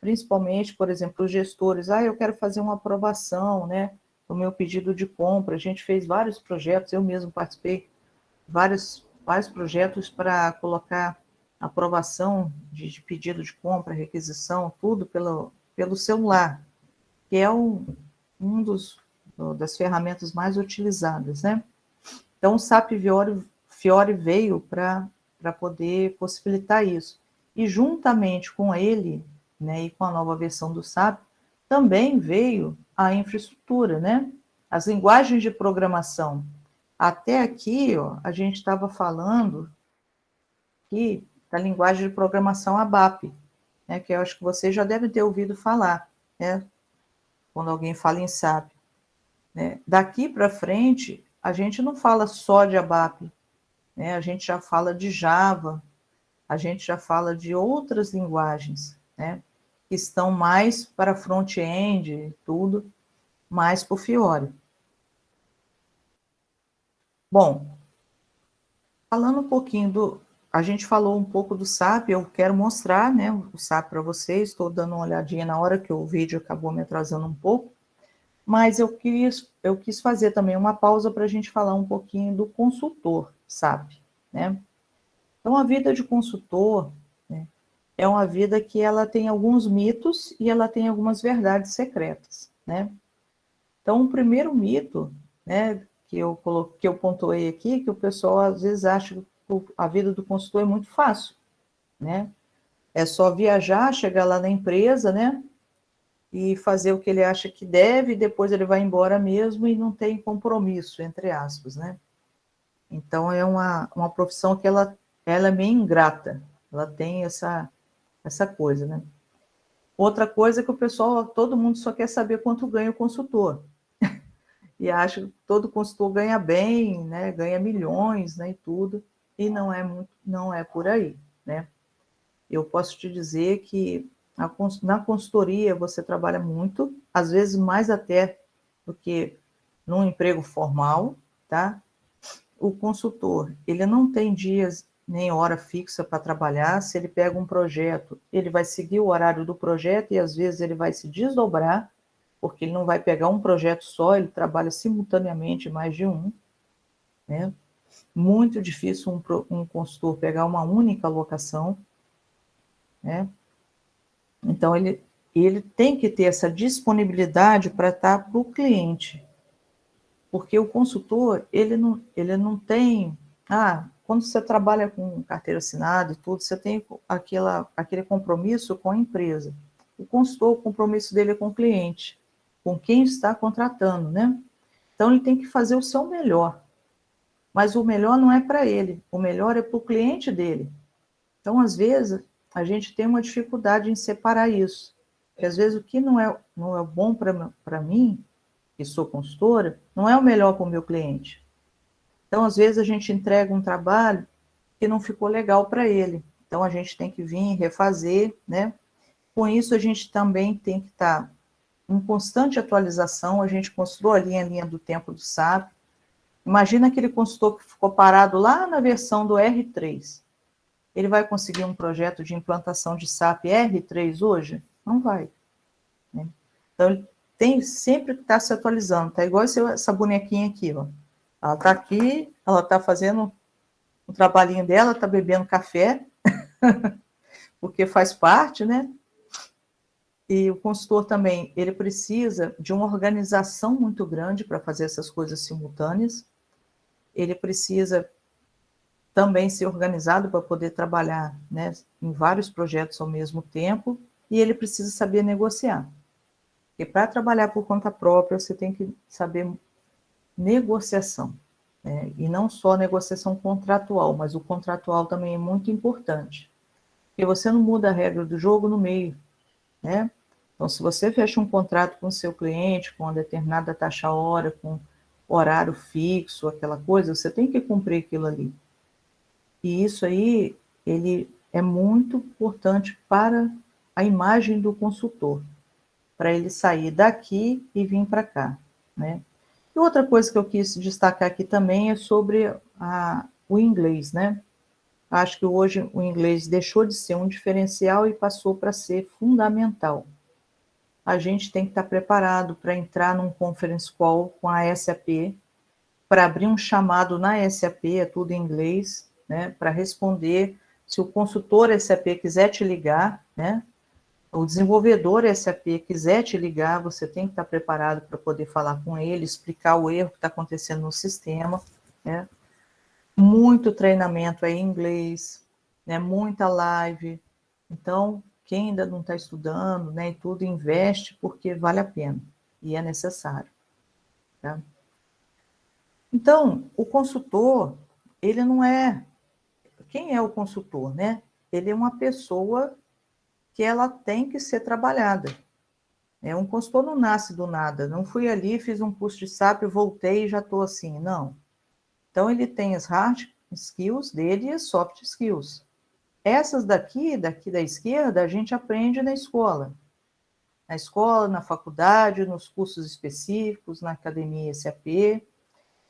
principalmente, por exemplo, os gestores. Eu quero fazer uma aprovação, né, do meu pedido de compra. A gente fez vários projetos, eu mesmo participei vários projetos para colocar aprovação de pedido de compra, requisição, tudo pelo celular, que é um das ferramentas mais utilizadas, né? Então, o SAP Fiori veio para poder possibilitar isso. E, juntamente com ele, né, e com a nova versão do SAP, também veio a infraestrutura, né? As linguagens de programação. Até aqui, ó, a gente estava falando aqui da linguagem de programação ABAP, né, que eu acho que vocês já devem ter ouvido falar, né, quando alguém fala em SAP. Né? Daqui para frente, a gente não fala só de ABAP, né, a gente já fala de Java, a gente já fala de outras linguagens, né, que estão mais para front-end, tudo, mais para o Fiori. Bom, falando um pouquinho a gente falou um pouco do SAP, eu quero mostrar, né, o SAP para vocês, estou dando uma olhadinha na hora que o vídeo acabou me atrasando um pouco, mas eu quis fazer também uma pausa para a gente falar um pouquinho do consultor SAP, né? Então, a vida de consultor, né, é uma vida que ela tem alguns mitos e ela tem algumas verdades secretas, né? Então, o primeiro mito, né, que eu pontuei aqui, que o pessoal às vezes acha que a vida do consultor é muito fácil, né? É só viajar, chegar lá na empresa, né, e fazer o que ele acha que deve, e depois ele vai embora mesmo e não tem compromisso, entre aspas, né? Então, é uma profissão que ela é meio ingrata, ela tem essa coisa, né? Outra coisa é que o pessoal, todo mundo só quer saber quanto ganha o consultor. E acha que todo consultor ganha bem, né, ganha milhões, né, e tudo, e não é por aí, né? Eu posso te dizer que na consultoria você trabalha muito, às vezes mais até do que num emprego formal, tá? O consultor, ele não tem dias nem hora fixa para trabalhar. Se ele pega um projeto, ele vai seguir o horário do projeto e às vezes ele vai se desdobrar, porque ele não vai pegar um projeto só, ele trabalha simultaneamente mais de um, né? Muito difícil um consultor pegar uma única locação, né? Então, ele tem que ter essa disponibilidade para estar para o cliente, porque o consultor, ele não tem... quando você trabalha com carteira assinada e tudo, você tem aquele compromisso com a empresa. O consultor, o compromisso dele é com o cliente, com quem está contratando, né? Então, ele tem que fazer o seu melhor. Mas o melhor não é para ele, o melhor é para o cliente dele. Então, às vezes, a gente tem uma dificuldade em separar isso. Porque, às vezes, o que não é bom para mim, que sou consultora, não é o melhor para o meu cliente. Então, às vezes, a gente entrega um trabalho que não ficou legal para ele. Então, a gente tem que vir refazer, né? Com isso, a gente também tem que estar em constante atualização. A gente construiu a linha do tempo do SAP. Imagina aquele consultor que ficou parado lá na versão do R3. Ele vai conseguir um projeto de implantação de SAP R3 hoje? Não vai. Né? Então, ele tem sempre que estar se atualizando. Tá igual essa bonequinha aqui, ó. Ela está aqui, ela está fazendo o trabalhinho dela, está bebendo café, porque faz parte, né? E o consultor também, ele precisa de uma organização muito grande para fazer essas coisas simultâneas. Ele precisa também ser organizado para poder trabalhar, né, em vários projetos ao mesmo tempo, e ele precisa saber negociar. Porque para trabalhar por conta própria, você tem que saber negociação, né? E não só negociação contratual, mas o contratual também é muito importante. Porque você não muda a regra do jogo no meio, né? Então, se você fecha um contrato com o seu cliente, com uma determinada taxa-hora, com horário fixo, aquela coisa, você tem que cumprir aquilo ali. E isso aí, ele é muito importante para a imagem do consultor, para ele sair daqui e vir para cá, né? E outra coisa que eu quis destacar aqui também é sobre o inglês, né? Acho que hoje o inglês deixou de ser um diferencial e passou para ser fundamental. A gente tem que estar preparado para entrar num conference call com a SAP, para abrir um chamado na SAP, é tudo em inglês, né? Para responder, se o consultor SAP quiser te ligar, né? O desenvolvedor SAP quiser te ligar, você tem que estar preparado para poder falar com ele, explicar o erro que está acontecendo no sistema, né? Muito treinamento aí em inglês, né? Muita live. Então, quem ainda não está estudando, né, e tudo, investe porque vale a pena e é necessário. Tá? Então, o consultor, ele não é... Quem é o consultor, né? Ele é uma pessoa que ela tem que ser trabalhada. Um consultor não nasce do nada. Não fui ali, fiz um curso de SAP, voltei e já estou assim. Não. Então, ele tem as hard skills dele e as soft skills. Essas daqui da esquerda, a gente aprende na escola. Na escola, na faculdade, nos cursos específicos, na academia SAP.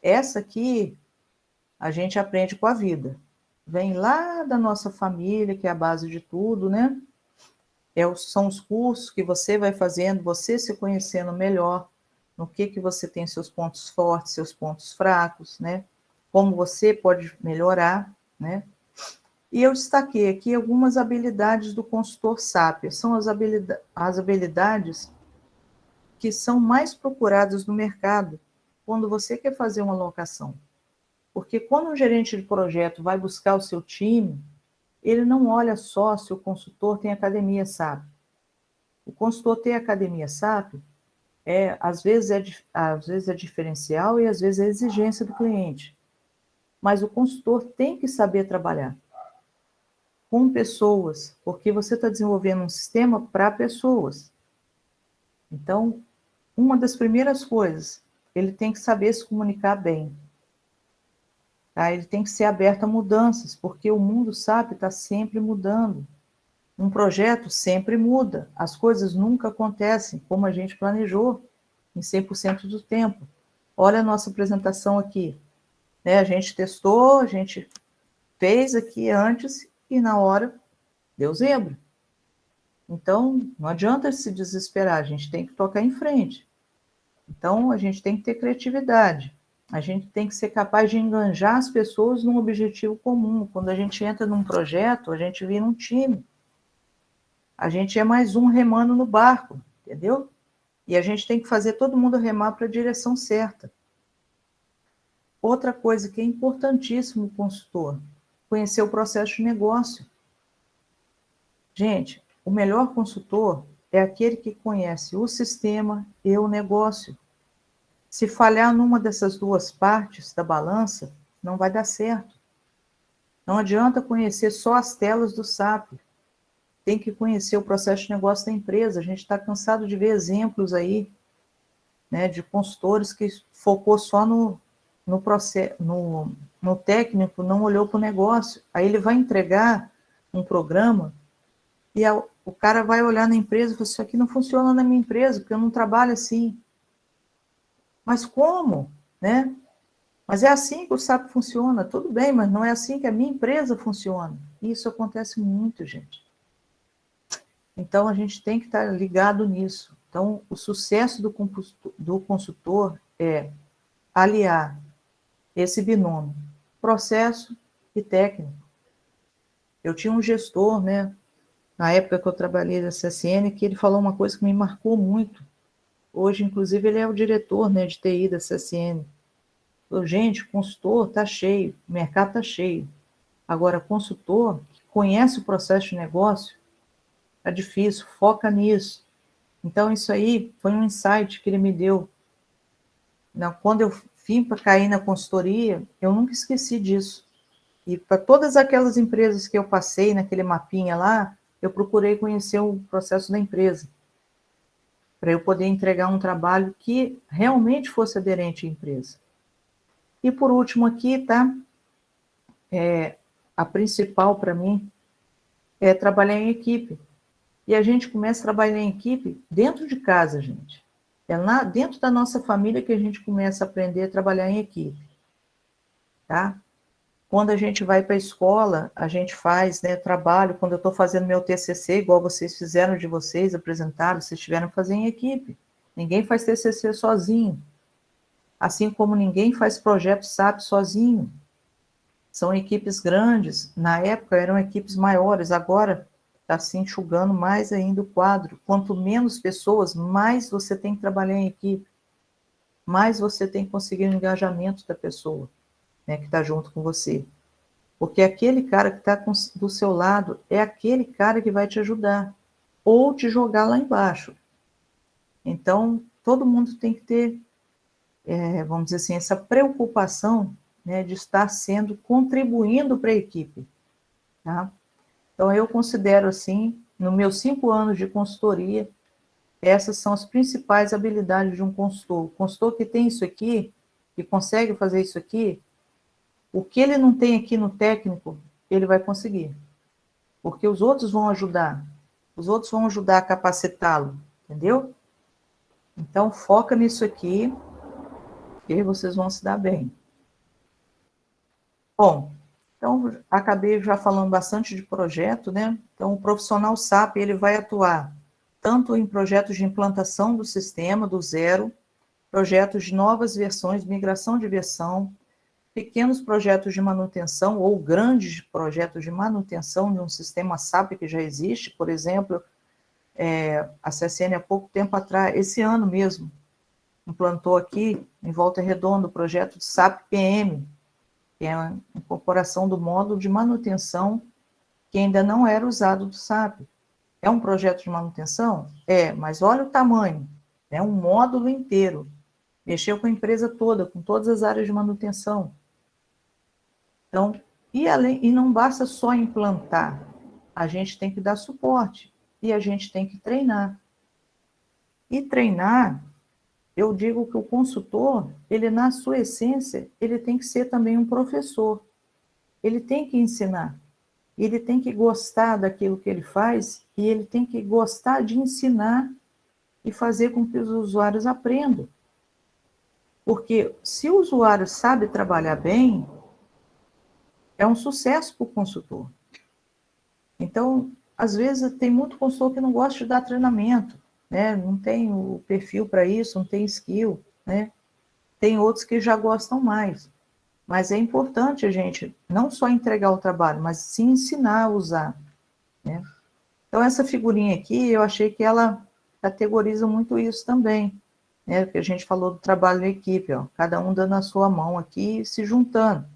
Essa aqui, a gente aprende com a vida. Vem lá da nossa família, que é a base de tudo, né? São os cursos que você vai fazendo, você se conhecendo melhor, no que você tem seus pontos fortes, seus pontos fracos, né? Como você pode melhorar, né? E eu destaquei aqui algumas habilidades do consultor SAP. São as habilidades que são mais procuradas no mercado quando você quer fazer uma alocação. Porque quando um gerente de projeto vai buscar o seu time, ele não olha só se o consultor tem academia SAP. O consultor ter academia SAP, às vezes é diferencial e às vezes é exigência do cliente. Mas o consultor tem que saber trabalhar com pessoas, porque você está desenvolvendo um sistema para pessoas. Então, uma das primeiras coisas, ele tem que saber se comunicar bem. Tá? Ele tem que ser aberto a mudanças, porque o mundo SAP está sempre mudando. Um projeto sempre muda, as coisas nunca acontecem como a gente planejou, em 100% do tempo. Olha a nossa apresentação aqui. A gente testou, a gente fez aqui antes e na hora deu zebra. Então, não adianta se desesperar, a gente tem que tocar em frente. Então, a gente tem que ter criatividade. A gente tem que ser capaz de enganjar as pessoas num objetivo comum. Quando a gente entra num projeto, a gente vira um time. A gente é mais um remando no barco, entendeu? E a gente tem que fazer todo mundo remar para a direção certa. Outra coisa que é importantíssimo o consultor, conhecer o processo de negócio. Gente, o melhor consultor é aquele que conhece o sistema e o negócio. Se falhar numa dessas duas partes da balança, não vai dar certo. Não adianta conhecer só as telas do SAP. Tem que conhecer o processo de negócio da empresa. A gente está cansado de ver exemplos aí, né, de consultores que focou só no técnico, não olhou para o negócio. Aí ele vai entregar um programa e o cara vai olhar na empresa e fala, isso aqui não funciona na minha empresa, porque eu não trabalho assim. Mas como, né? Mas é assim que o SAP funciona, tudo bem, mas não é assim que a minha empresa funciona. E isso acontece muito, gente. Então, a gente tem que estar ligado nisso. Então, o sucesso do consultor é aliar esse binômio, processo e técnico. Eu tinha um gestor, né, na época que eu trabalhei na CSN, que ele falou uma coisa que me marcou muito. Hoje, inclusive, ele é o diretor, né, de TI da CSN. Falou, gente, consultor está cheio, o mercado está cheio. Agora, consultor que conhece o processo de negócio, é difícil, foca nisso. Então, isso aí foi um insight que ele me deu. Quando eu vim para cair na consultoria, eu nunca esqueci disso. E para todas aquelas empresas que eu passei naquele mapinha lá, eu procurei conhecer o processo da empresa, para eu poder entregar um trabalho que realmente fosse aderente à empresa. E por último aqui, tá? A principal para mim é trabalhar em equipe. E a gente começa a trabalhar em equipe dentro de casa, gente. É lá dentro da nossa família que a gente começa a aprender a trabalhar em equipe, tá? Quando a gente vai para a escola, a gente faz, né, trabalho. Quando eu estou fazendo meu TCC, igual vocês fizeram de vocês, apresentaram, vocês tiveram que fazer em equipe. Ninguém faz TCC sozinho. Assim como ninguém faz projeto SAP sozinho. São equipes grandes. Na época eram equipes maiores, agora está se enxugando mais ainda o quadro. Quanto menos pessoas, mais você tem que trabalhar em equipe. Mais você tem que conseguir o engajamento da pessoa, né, que está junto com você. Porque aquele cara que está do seu lado é aquele cara que vai te ajudar ou te jogar lá embaixo. Então, todo mundo tem que ter, vamos dizer assim, essa preocupação, né, de estar contribuindo para a equipe. Tá? Então, eu considero assim, nos meus 5 anos de consultoria, essas são as principais habilidades de um consultor. O consultor que tem isso aqui, que consegue fazer isso aqui, o que ele não tem aqui no técnico, ele vai conseguir. Porque os outros vão ajudar. Os outros vão ajudar a capacitá-lo, entendeu? Então, foca nisso aqui, e vocês vão se dar bem. Bom, então, acabei já falando bastante de projeto, né? Então, o profissional SAP, ele vai atuar tanto em projetos de implantação do sistema, do zero, projetos de novas versões, migração de versão, pequenos projetos de manutenção ou grandes projetos de manutenção de um sistema SAP que já existe. Por exemplo, a CSN há pouco tempo atrás, esse ano mesmo, implantou aqui, em Volta Redonda, o projeto de SAP PM, que é a incorporação do módulo de manutenção que ainda não era usado do SAP. É um projeto de manutenção? É, mas olha o tamanho, é um módulo inteiro. Mexeu com a empresa toda, com todas as áreas de manutenção. Então, e não basta só implantar, a gente tem que dar suporte e a gente tem que treinar. E treinar, eu digo que o consultor, ele na sua essência, ele tem que ser também um professor. Ele tem que ensinar. Ele tem que gostar daquilo que ele faz e ele tem que gostar de ensinar e fazer com que os usuários aprendam. Porque se o usuário sabe trabalhar bem, é um sucesso para o consultor. Então, às vezes, tem muito consultor que não gosta de dar treinamento, né? Não tem o perfil para isso, não tem skill, né? Tem outros que já gostam mais. Mas é importante a gente não só entregar o trabalho, mas sim ensinar a usar, né? Então, essa figurinha aqui, eu achei que ela categoriza muito isso também, né? Porque a gente falou do trabalho em equipe, ó, cada um dando a sua mão aqui e se juntando.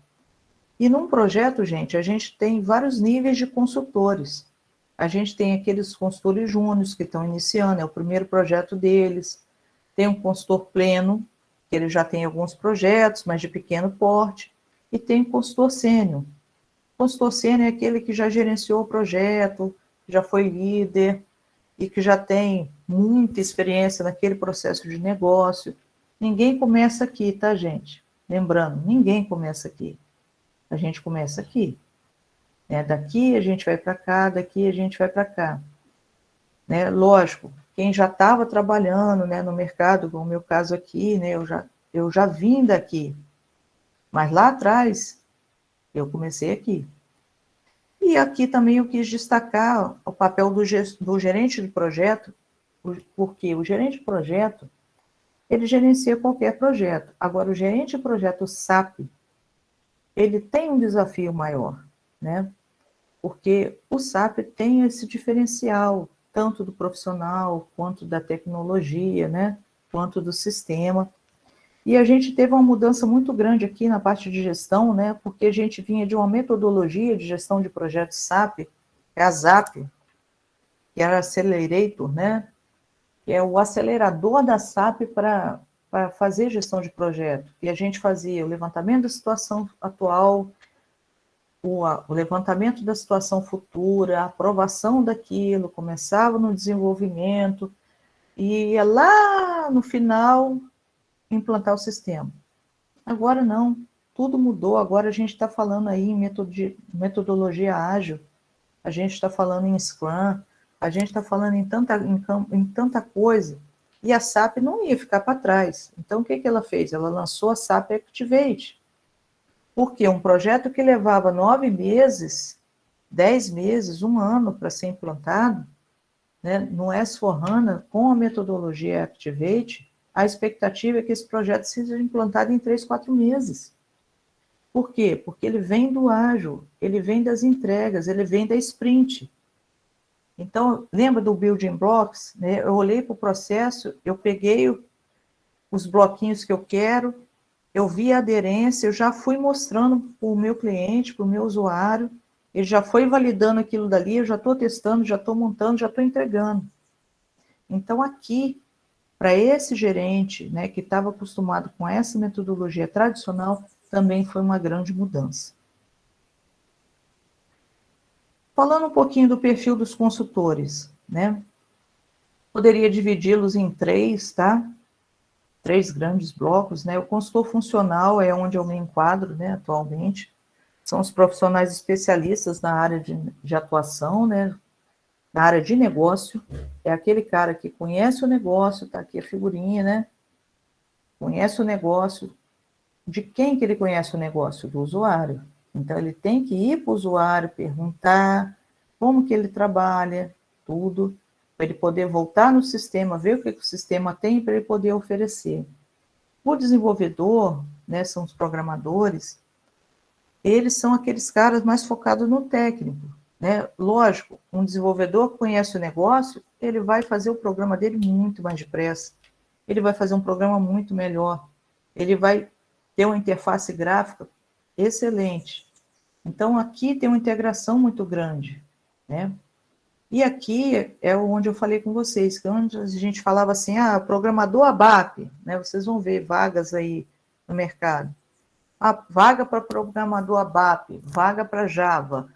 E num projeto, gente, a gente tem vários níveis de consultores. A gente tem aqueles consultores júniores que estão iniciando, é o primeiro projeto deles. Tem um consultor pleno, que ele já tem alguns projetos, mas de pequeno porte. E tem o consultor sênior. O consultor sênior é aquele que já gerenciou o projeto, já foi líder e que já tem muita experiência naquele processo de negócio. Ninguém começa aqui, tá, gente? Lembrando, ninguém começa aqui. A gente começa aqui. Né? Daqui a gente vai para cá, daqui a gente vai para cá. Né? Lógico, quem já estava trabalhando, né, no mercado, como o meu caso aqui, né, eu já vim daqui. Mas lá atrás, eu comecei aqui. E aqui também eu quis destacar o papel do gerente de projeto, porque o gerente de projeto, ele gerencia qualquer projeto. Agora, o gerente de projeto SAP, ele tem um desafio maior, né? Porque o SAP tem esse diferencial, tanto do profissional, quanto da tecnologia, né? Quanto do sistema. E a gente teve uma mudança muito grande aqui na parte de gestão, né? Porque a gente vinha de uma metodologia de gestão de projetos SAP, que é a ZAP, que era Accelerator, né? Que é o acelerador da SAP para fazer gestão de projeto. E a gente fazia o levantamento da situação atual, o levantamento da situação futura, a aprovação daquilo, começava no desenvolvimento, e ia lá no final implantar o sistema. Agora não, tudo mudou, agora a gente está falando aí em metodologia ágil, a gente está falando em Scrum, a gente está falando em tanta coisa, e a SAP não ia ficar para trás. Então, o que ela fez? Ela lançou a SAP Activate, porque um projeto que levava 9 meses, 10 meses, 1 ano para ser implantado, né, no S/4HANA, com a metodologia Activate, a expectativa é que esse projeto seja implantado em 3, 4 meses. Por quê? Porque ele vem do ágil, ele vem das entregas, ele vem da sprint. Então, lembra do Building Blocks? Né? Eu olhei para o processo, eu peguei os bloquinhos que eu quero, eu vi a aderência, eu já fui mostrando para o meu cliente, para o meu usuário, ele já foi validando aquilo dali, eu já estou testando, já estou montando, já estou entregando. Então, aqui, para esse gerente, né, que estava acostumado com essa metodologia tradicional, também foi uma grande mudança. Falando um pouquinho do perfil dos consultores, né? Poderia dividi-los em 3, tá? 3 grandes blocos, né? O consultor funcional é onde eu me enquadro, né, atualmente. São os profissionais especialistas na área de atuação, né? Na área de negócio. É aquele cara que conhece o negócio, tá aqui a figurinha, né? Conhece o negócio. De quem que ele conhece o negócio? Do usuário. Então, ele tem que ir para o usuário, perguntar como que ele trabalha, tudo, para ele poder voltar no sistema, ver o que o sistema tem para ele poder oferecer. O desenvolvedor, né, são os programadores, eles são aqueles caras mais focados no técnico, né? Lógico, um desenvolvedor que conhece o negócio, ele vai fazer o programa dele muito mais depressa, ele vai fazer um programa muito melhor, ele vai ter uma interface gráfica excelente. Então, aqui tem uma integração muito grande, né? E aqui é onde eu falei com vocês, que onde a gente falava assim, programador ABAP, né? Vocês vão ver vagas aí no mercado. Vaga para programador ABAP, vaga para Java,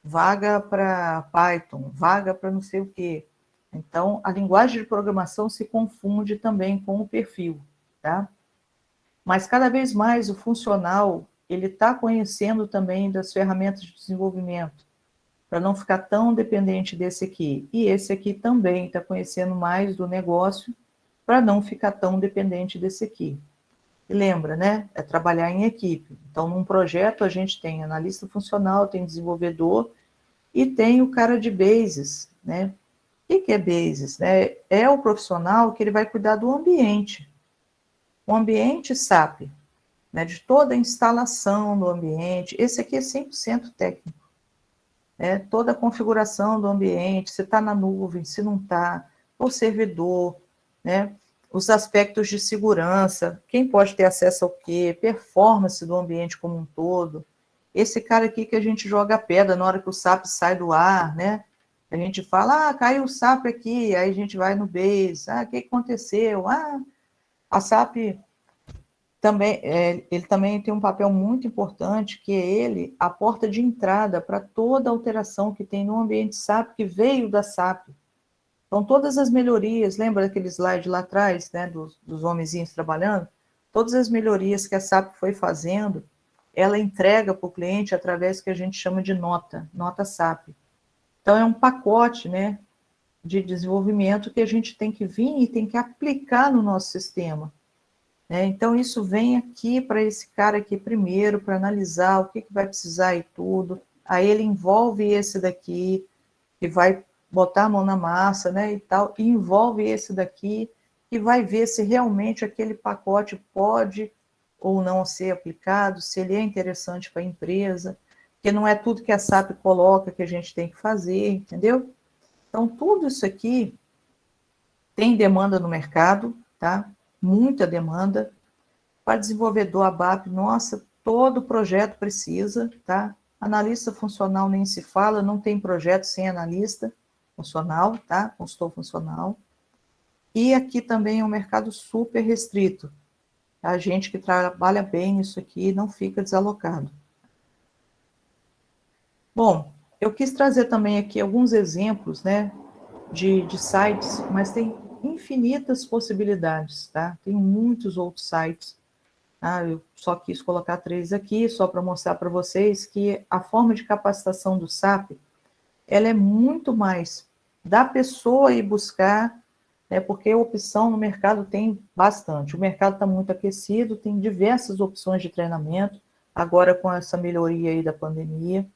vaga para Python, vaga para não sei o quê. Então, a linguagem de programação se confunde também com o perfil, tá? Mas cada vez mais o funcional, ele está conhecendo também das ferramentas de desenvolvimento, para não ficar tão dependente desse aqui. E esse aqui também está conhecendo mais do negócio, para não ficar tão dependente desse aqui. E lembra, né? É trabalhar em equipe. Então, num projeto, a gente tem analista funcional, tem desenvolvedor e tem o cara de bases, né? O que é bases? Né? É o profissional que ele vai cuidar do ambiente. O ambiente SAP, né? De toda a instalação do ambiente. Esse aqui é 100% técnico. Né? Toda a configuração do ambiente, se está na nuvem, se não está, o servidor, né? Os aspectos de segurança, quem pode ter acesso ao quê, performance do ambiente como um todo. Esse cara aqui que a gente joga a pedra na hora que o SAP sai do ar, né? A gente fala, caiu o SAP aqui, aí a gente vai no base, o que aconteceu? A SAP também, ele também tem um papel muito importante, que é ele, a porta de entrada para toda alteração que tem no ambiente SAP, que veio da SAP. Então, todas as melhorias, lembra daquele slide lá atrás, né, dos homenzinhos trabalhando? Todas as melhorias que a SAP foi fazendo, ela entrega para o cliente através do que a gente chama de nota SAP. Então, é um pacote, né, de desenvolvimento que a gente tem que vir e tem que aplicar no nosso sistema. né? Então, isso vem aqui para esse cara aqui primeiro, para analisar o que vai precisar e tudo. Aí ele envolve esse daqui, que vai botar a mão na massa, né, e tal, e envolve esse daqui, e vai ver se realmente aquele pacote pode ou não ser aplicado, se ele é interessante para a empresa, porque não é tudo que a SAP coloca que a gente tem que fazer, entendeu? Então, tudo isso aqui tem demanda no mercado, tá? Muita demanda. Para desenvolvedor ABAP, nossa, todo projeto precisa, tá? Analista funcional nem se fala, não tem projeto sem analista funcional, tá? Consultor funcional. E aqui também é um mercado super restrito. A gente que trabalha bem isso aqui não fica desalocado. Bom, eu quis trazer também aqui alguns exemplos, né, de sites, mas tem infinitas possibilidades, tá? Tem muitos outros sites. Eu só quis colocar 3 aqui, só para mostrar para vocês que a forma de capacitação do SAP, ela é muito mais da pessoa ir buscar, né, porque a opção no mercado tem bastante. O mercado está muito aquecido, tem diversas opções de treinamento, agora com essa melhoria aí da pandemia.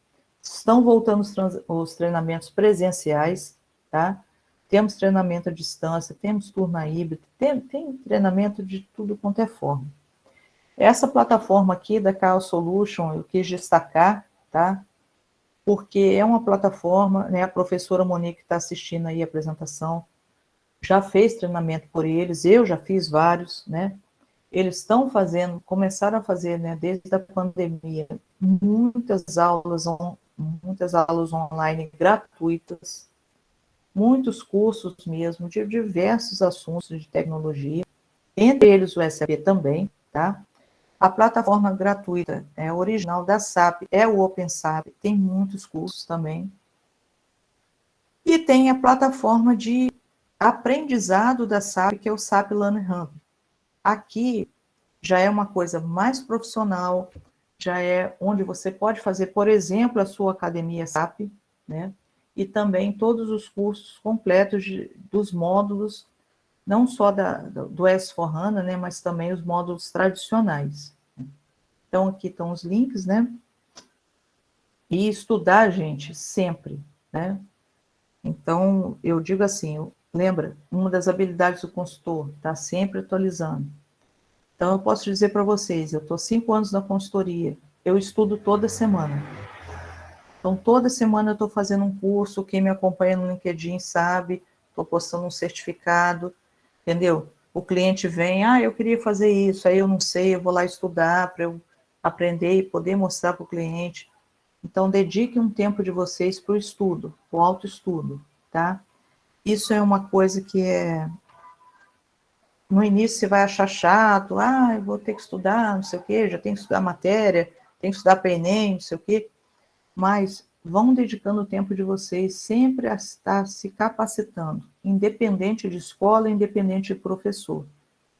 Estão voltando os treinamentos presenciais, tá? Temos treinamento à distância, temos turno híbrido, tem treinamento de tudo quanto é forma. Essa plataforma aqui da Chaos Solution eu quis destacar, tá? Porque é uma plataforma, né? A professora Monique está assistindo aí a apresentação, já fez treinamento por eles, eu já fiz vários, né? Eles estão fazendo, começaram a fazer, né, desde a pandemia, muitas aulas online gratuitas, muitos cursos mesmo, de diversos assuntos de tecnologia, entre eles o SAP também, tá? A plataforma gratuita é original da SAP, é o OpenSAP, tem muitos cursos também. E tem a plataforma de aprendizado da SAP, que é o SAP Learning Hub. Aqui já é uma coisa mais profissional, já é onde você pode fazer, por exemplo, a sua academia SAP, né? E também todos os cursos completos dos módulos, não só do S/4HANA, né, mas também os módulos tradicionais. Então, aqui estão os links, né? E estudar, gente, sempre, né? Então, eu digo assim, lembra, uma das habilidades do consultor, está sempre atualizando. Então, eu posso dizer para vocês, eu estou 5 anos na consultoria, eu estudo toda semana. Então, toda semana eu estou fazendo um curso, quem me acompanha no LinkedIn sabe, estou postando um certificado, entendeu? O cliente vem, eu queria fazer isso, aí eu não sei, eu vou lá estudar para eu aprender e poder mostrar para o cliente. Então, dedique um tempo de vocês para o estudo, para o autoestudo, tá? Isso é uma coisa que no início você vai achar chato, eu vou ter que estudar, não sei o quê, já tenho que estudar matéria, tenho que estudar para Enem, não sei o quê. Mas vão dedicando o tempo de vocês sempre a estar se capacitando, independente de escola, independente de professor.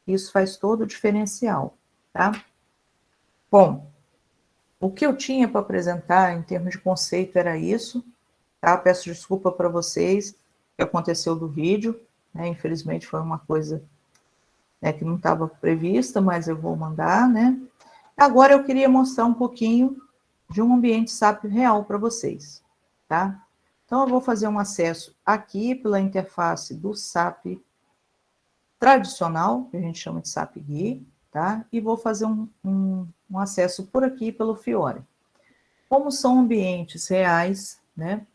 Isso faz todo o diferencial, tá? Bom, o que eu tinha para apresentar em termos de conceito era isso, tá? Peço desculpa para vocês que aconteceu do vídeo, né? Infelizmente foi uma coisa, né, que não estava prevista, mas eu vou mandar, né? Agora eu queria mostrar um pouquinho de um ambiente SAP real para vocês, tá? Então eu vou fazer um acesso aqui pela interface do SAP tradicional, que a gente chama de SAP GUI, tá? E vou fazer um acesso por aqui pelo Fiori. Como são ambientes reais, né?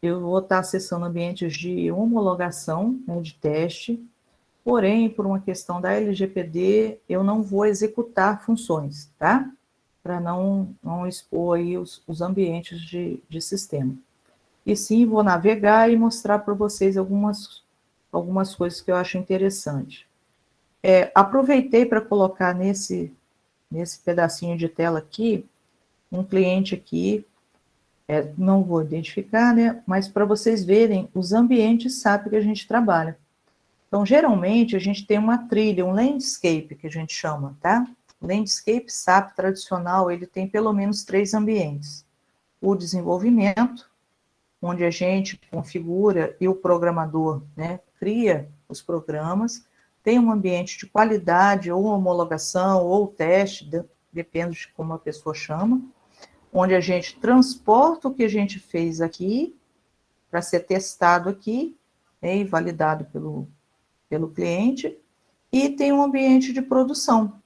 Eu vou estar acessando ambientes de homologação, né, de teste, porém, por uma questão da LGPD, eu não vou executar funções, tá? Para não expor aí os ambientes de sistema. E sim, vou navegar e mostrar para vocês algumas coisas que eu acho interessante. Aproveitei para colocar nesse pedacinho de tela aqui, um cliente aqui, não vou identificar, né? Mas para vocês verem os ambientes SAP que a gente trabalha. Então, geralmente, a gente tem uma trilha, um landscape, que a gente chama, tá? O landscape SAP tradicional, ele tem pelo menos 3 ambientes. O desenvolvimento, onde a gente configura e o programador, né, cria os programas. tem um ambiente de qualidade, ou homologação, ou teste, depende de como a pessoa chama, onde a gente transporta o que a gente fez aqui, para ser testado aqui, né, e validado pelo cliente, e tem um ambiente de produção,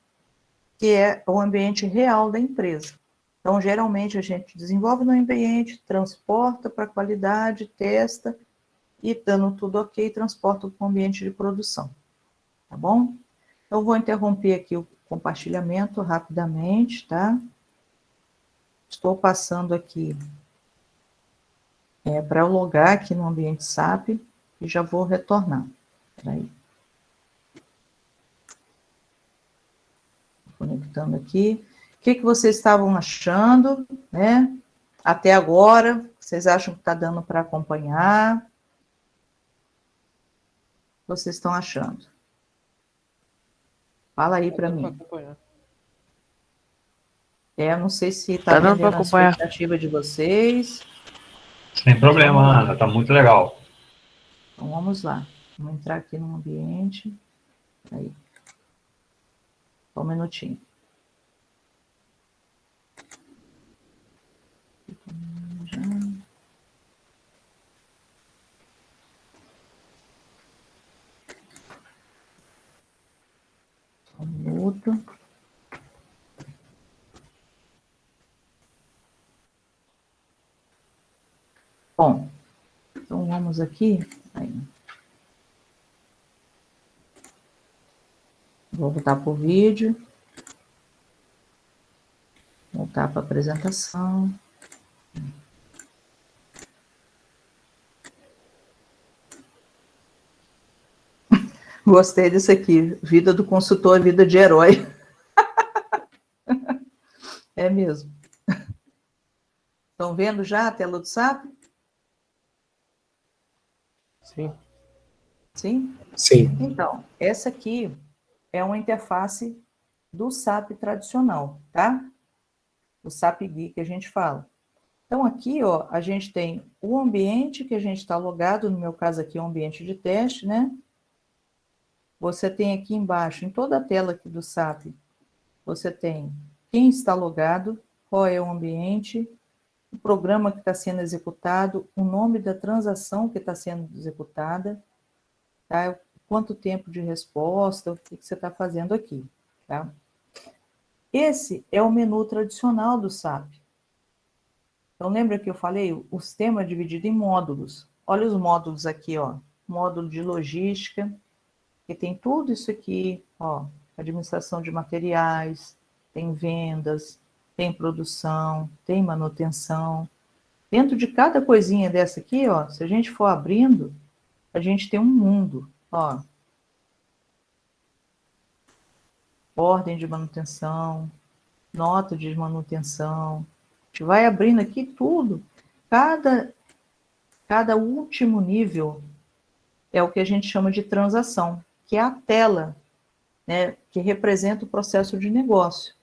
que é o ambiente real da empresa. Então, geralmente, a gente desenvolve no ambiente, transporta para a qualidade, testa, e dando tudo ok, transporta para o ambiente de produção. Tá bom? Então, vou interromper aqui o compartilhamento rapidamente, tá? Estou passando aqui para eu logar aqui no ambiente SAP e já vou retornar. Espera aí. Conectando aqui. O que vocês estavam achando, né? Até agora, vocês acham que está dando para acompanhar? O que vocês estão achando? Fala aí para mim. Não sei se está atendendo a expectativa de vocês. Sem problema, Ana, tá muito legal. Então, vamos lá. Vamos entrar aqui no ambiente. Aí. Só um minutinho. Só um minuto. Bom, então vamos aqui. Aí. Vou voltar para o vídeo. Voltar para a apresentação. Gostei disso aqui. Vida do consultor, vida de herói. É mesmo. Estão vendo já a tela do SAP? Sim. Sim? Sim. Então, essa aqui é uma interface do SAP tradicional, tá? O SAP GUI que a gente fala. Então, aqui, ó, a gente tem o ambiente que a gente está logado, no meu caso aqui é um ambiente de teste, né? Você tem aqui embaixo, em toda a tela aqui do SAP, você tem quem está logado, qual é o ambiente, o programa que está sendo executado, o nome da transação que está sendo executada, tá? Quanto tempo de resposta, o que você está fazendo aqui, tá? Esse é o menu tradicional do SAP. Então, lembra que eu falei? O sistema é dividido em módulos. Olha os módulos aqui, ó. Módulo de logística, que tem tudo isso aqui, ó. Administração de materiais, tem vendas, tem produção, tem manutenção. Dentro de cada coisinha dessa aqui, ó, se a gente for abrindo, a gente tem um mundo, ó. Ordem de manutenção, nota de manutenção. A gente vai abrindo aqui tudo. Cada último nível é o que a gente chama de transação, que é a tela, né, que representa o processo de negócio.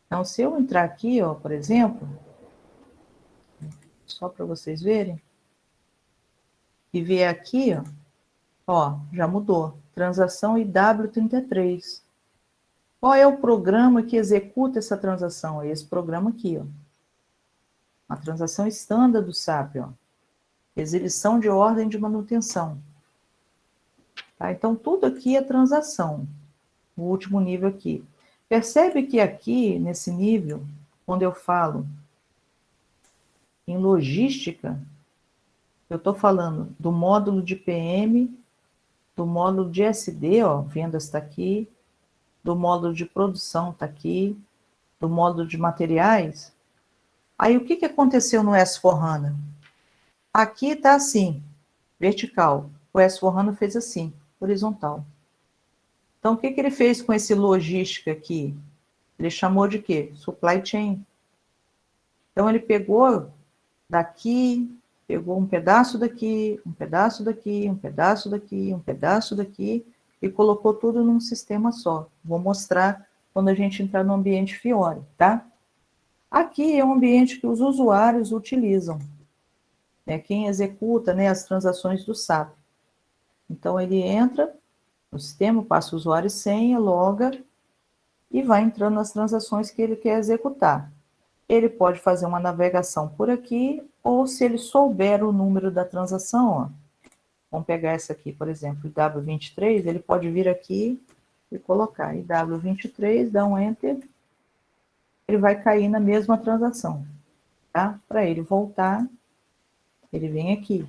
Então, se eu entrar aqui, ó, por exemplo, só para vocês verem, e ver aqui, ó, já mudou. Transação IW33. Qual é o programa que executa essa transação? É esse programa aqui, ó. Uma transação estándar do SAP, ó. Exibição de ordem de manutenção. Tá? Então, tudo aqui é transação. O último nível aqui. Percebe que aqui, nesse nível, quando eu falo em logística, eu estou falando do módulo de PM, do módulo de SD, ó, vendas está aqui, do módulo de produção está aqui, do módulo de materiais. Aí, o que aconteceu no S/4HANA? Aqui está assim, vertical. O S/4HANA fez assim, horizontal. Então, o que ele fez com esse logística aqui? Ele chamou de quê? Supply chain. Então, ele pegou daqui, pegou um pedaço daqui, um pedaço daqui, um pedaço daqui, um pedaço daqui, e colocou tudo num sistema só. Vou mostrar quando a gente entrar no ambiente Fiori, tá? Aqui é um ambiente que os usuários utilizam, né? Quem executa, né, as transações do SAP. Então, ele entra, no sistema, passa o usuário e senha, loga e vai entrando nas transações que ele quer executar. Ele pode fazer uma navegação por aqui, ou se ele souber o número da transação, ó, vamos pegar essa aqui, por exemplo, IW23, ele pode vir aqui e colocar IW23, dá um Enter, ele vai cair na mesma transação, tá? Para ele voltar, ele vem aqui.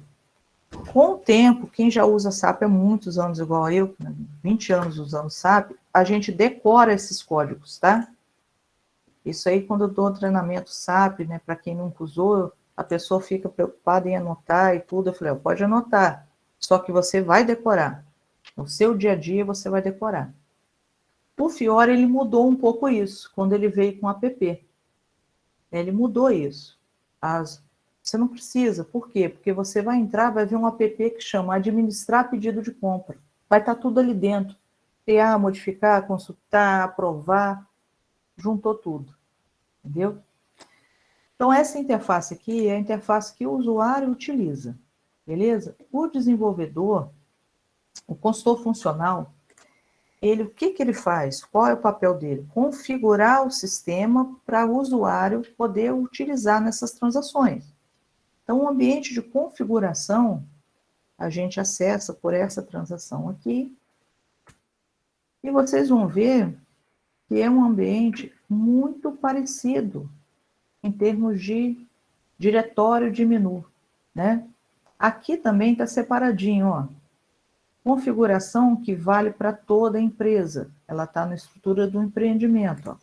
Com o tempo, quem já usa SAP há muitos anos, igual eu, 20 anos usando SAP, a gente decora esses códigos, tá? Isso aí, quando eu dou treinamento SAP, né, para quem nunca usou, a pessoa fica preocupada em anotar e tudo. Eu falei, pode anotar, só que você vai decorar. No seu dia a dia, você vai decorar. O Fiori, ele mudou um pouco isso, quando ele veio com o app. Ele mudou isso. Você não precisa, por quê? Porque você vai entrar, vai ver um app que chama Administrar Pedido de Compra. Vai estar tudo ali dentro. Criar, modificar, consultar, aprovar, juntou tudo. Entendeu? Então, essa interface aqui é a interface que o usuário utiliza. Beleza? O desenvolvedor, o consultor funcional, o que ele faz? Qual é o papel dele? Configurar o sistema para o usuário poder utilizar nessas transações. Então, o ambiente de configuração, a gente acessa por essa transação aqui, e vocês vão ver que é um ambiente muito parecido em termos de diretório de menu, né? Aqui também está separadinho, ó. Configuração que vale para toda a empresa. Ela está na estrutura do empreendimento, ó.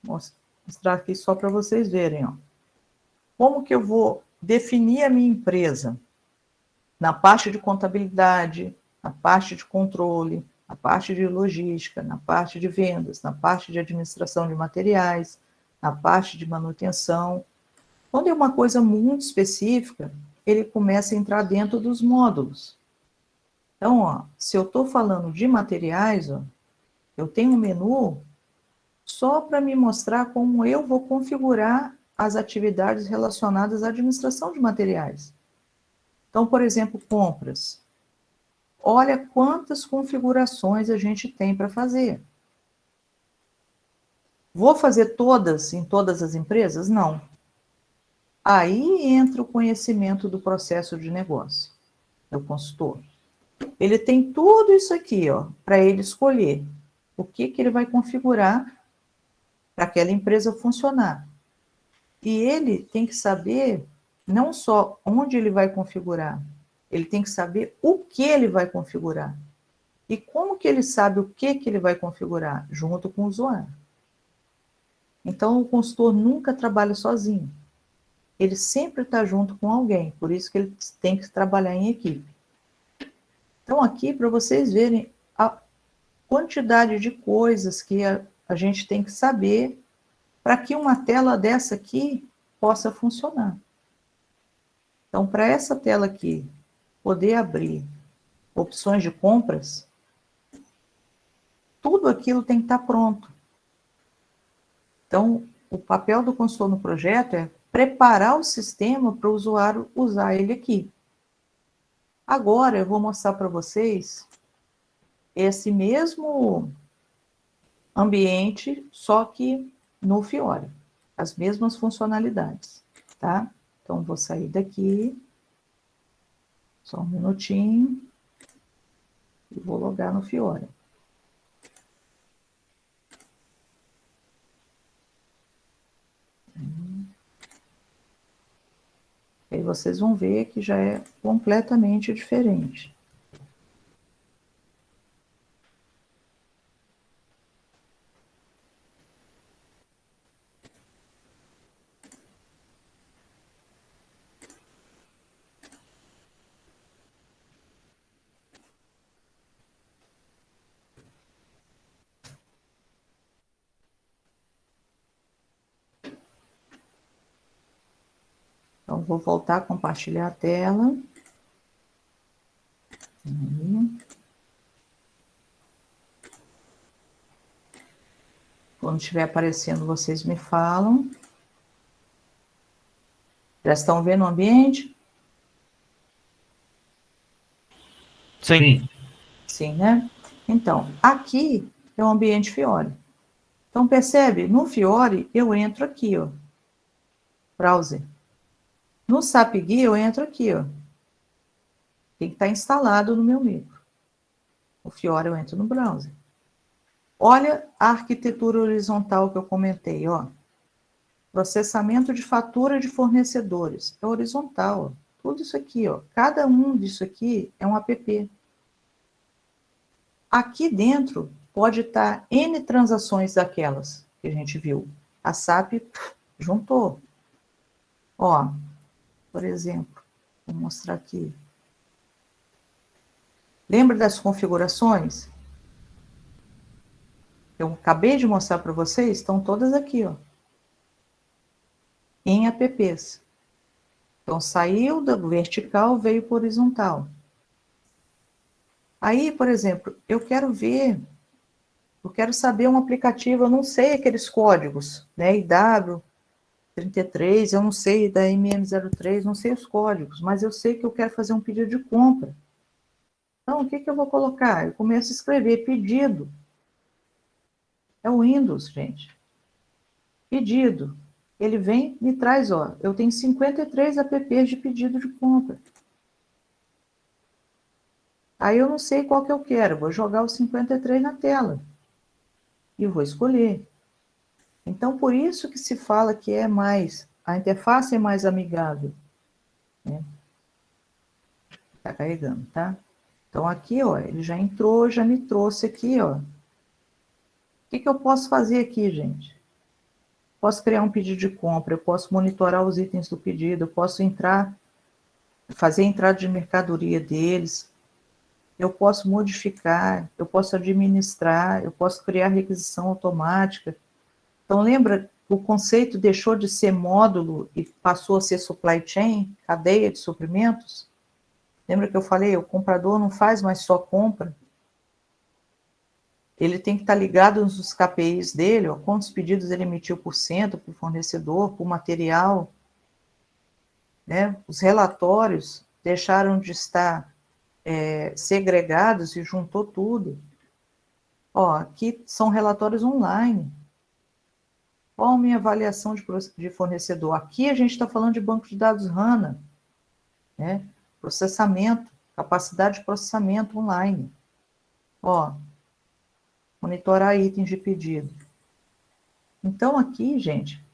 Vou mostrar aqui só para vocês verem, ó. Como que eu vou definir a minha empresa? Na parte de contabilidade, na parte de controle, na parte de logística, na parte de vendas, na parte de administração de materiais, na parte de manutenção. Quando é uma coisa muito específica, ele começa a entrar dentro dos módulos. Então, ó, se eu estou falando de materiais, ó, eu tenho um menu só para me mostrar como eu vou configurar as atividades relacionadas à administração de materiais. Então, por exemplo, compras. Olha quantas configurações a gente tem para fazer. Vou fazer todas em todas as empresas? Não. Aí entra o conhecimento do processo de negócio, do consultor. Ele tem tudo isso aqui, ó, para ele escolher o que ele vai configurar para aquela empresa funcionar. E ele tem que saber não só onde ele vai configurar, ele tem que saber o que ele vai configurar. E como que ele sabe o que ele vai configurar? Junto com o usuário. Então, o consultor nunca trabalha sozinho. Ele sempre está junto com alguém, por isso que ele tem que trabalhar em equipe. Então, aqui, para vocês verem a quantidade de coisas que a gente tem que saber para que uma tela dessa aqui possa funcionar. Então, para essa tela aqui poder abrir opções de compras, tudo aquilo tem que estar pronto. Então, o papel do consultor no projeto é preparar o sistema para o usuário usar ele aqui. Agora, eu vou mostrar para vocês esse mesmo ambiente, só que no Fiori. As mesmas funcionalidades, tá? Então, vou sair daqui. Só um minutinho. E vou logar no Fiori. Aí vocês vão ver que já é completamente diferente. Então, vou voltar a compartilhar a tela. Quando estiver aparecendo, vocês me falam. Já estão vendo o ambiente? Sim. Sim, né? Então, aqui é o ambiente Fiori. Então, percebe? No Fiori, eu entro aqui, ó. Browser. No SAP Guia, eu entro aqui, ó. Tem que estar instalado no meu micro. O Fiori, eu entro no browser. Olha a arquitetura horizontal que eu comentei, ó. Processamento de fatura de fornecedores. É horizontal, ó. Tudo isso aqui, ó. Cada um disso aqui é um app. Aqui dentro pode estar N transações daquelas que a gente viu. A SAP juntou. Ó, por exemplo, vou mostrar aqui. Lembra das configurações? Eu acabei de mostrar para vocês, estão todas aqui, ó. Em apps. Então, saiu do vertical, veio para o horizontal. Aí, por exemplo, eu quero saber um aplicativo, eu não sei aqueles códigos, né? IW33, eu não sei da MM03, não sei os códigos, mas eu sei que eu quero fazer um pedido de compra. Então, o que eu vou colocar? Eu começo a escrever pedido. É o Windows, gente. Pedido. Ele vem e me traz, ó, eu tenho 53 apps de pedido de compra. Aí eu não sei qual que eu quero, vou jogar os 53 na tela. E vou escolher. Então, por isso que se fala que a interface é mais amigável. Né? Tá carregando, tá? Então, aqui, ó, ele já entrou, já me trouxe aqui, ó. O que eu posso fazer aqui, gente? Posso criar um pedido de compra, eu posso monitorar os itens do pedido, eu posso fazer a entrada de mercadoria deles, eu posso modificar, eu posso administrar, eu posso criar requisição automática. Então, lembra, o conceito deixou de ser módulo e passou a ser supply chain, cadeia de suprimentos? Lembra que eu falei, o comprador não faz mais só compra? Ele tem que estar ligado nos KPIs dele, ó, quantos pedidos ele emitiu por cento, por fornecedor, por material. Né? Os relatórios deixaram de estar segregados e juntou tudo. Ó, aqui são relatórios online. Qual a minha avaliação de fornecedor? Aqui a gente está falando de banco de dados HANA. Né? Processamento, capacidade de processamento online. Ó, monitorar itens de pedido. Então, aqui, gente,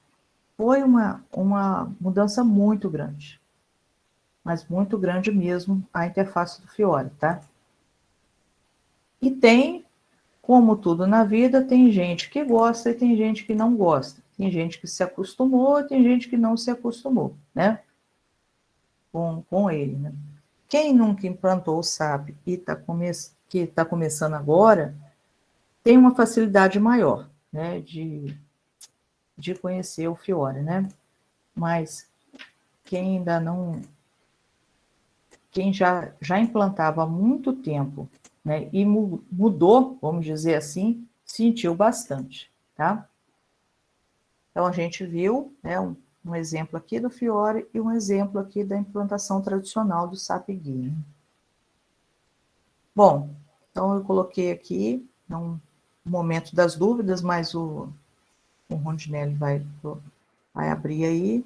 foi uma mudança muito grande. Mas muito grande mesmo a interface do Fiori, tá? E tem, como tudo na vida, tem gente que gosta e tem gente que não gosta. Tem gente que se acostumou e tem gente que não se acostumou, né? Com ele, né? Quem nunca implantou o SAP e que está começando agora, tem uma facilidade maior, né, de conhecer o Fiori, né? Mas quem ainda não... Quem já implantava há muito tempo, né, e mudou, vamos dizer assim, sentiu bastante, tá? Então, a gente viu, né, um exemplo aqui do Fiori e um exemplo aqui da implantação tradicional do SAP Guia. Bom, então eu coloquei aqui, no momento das dúvidas, mas o Rondinelli vai abrir aí.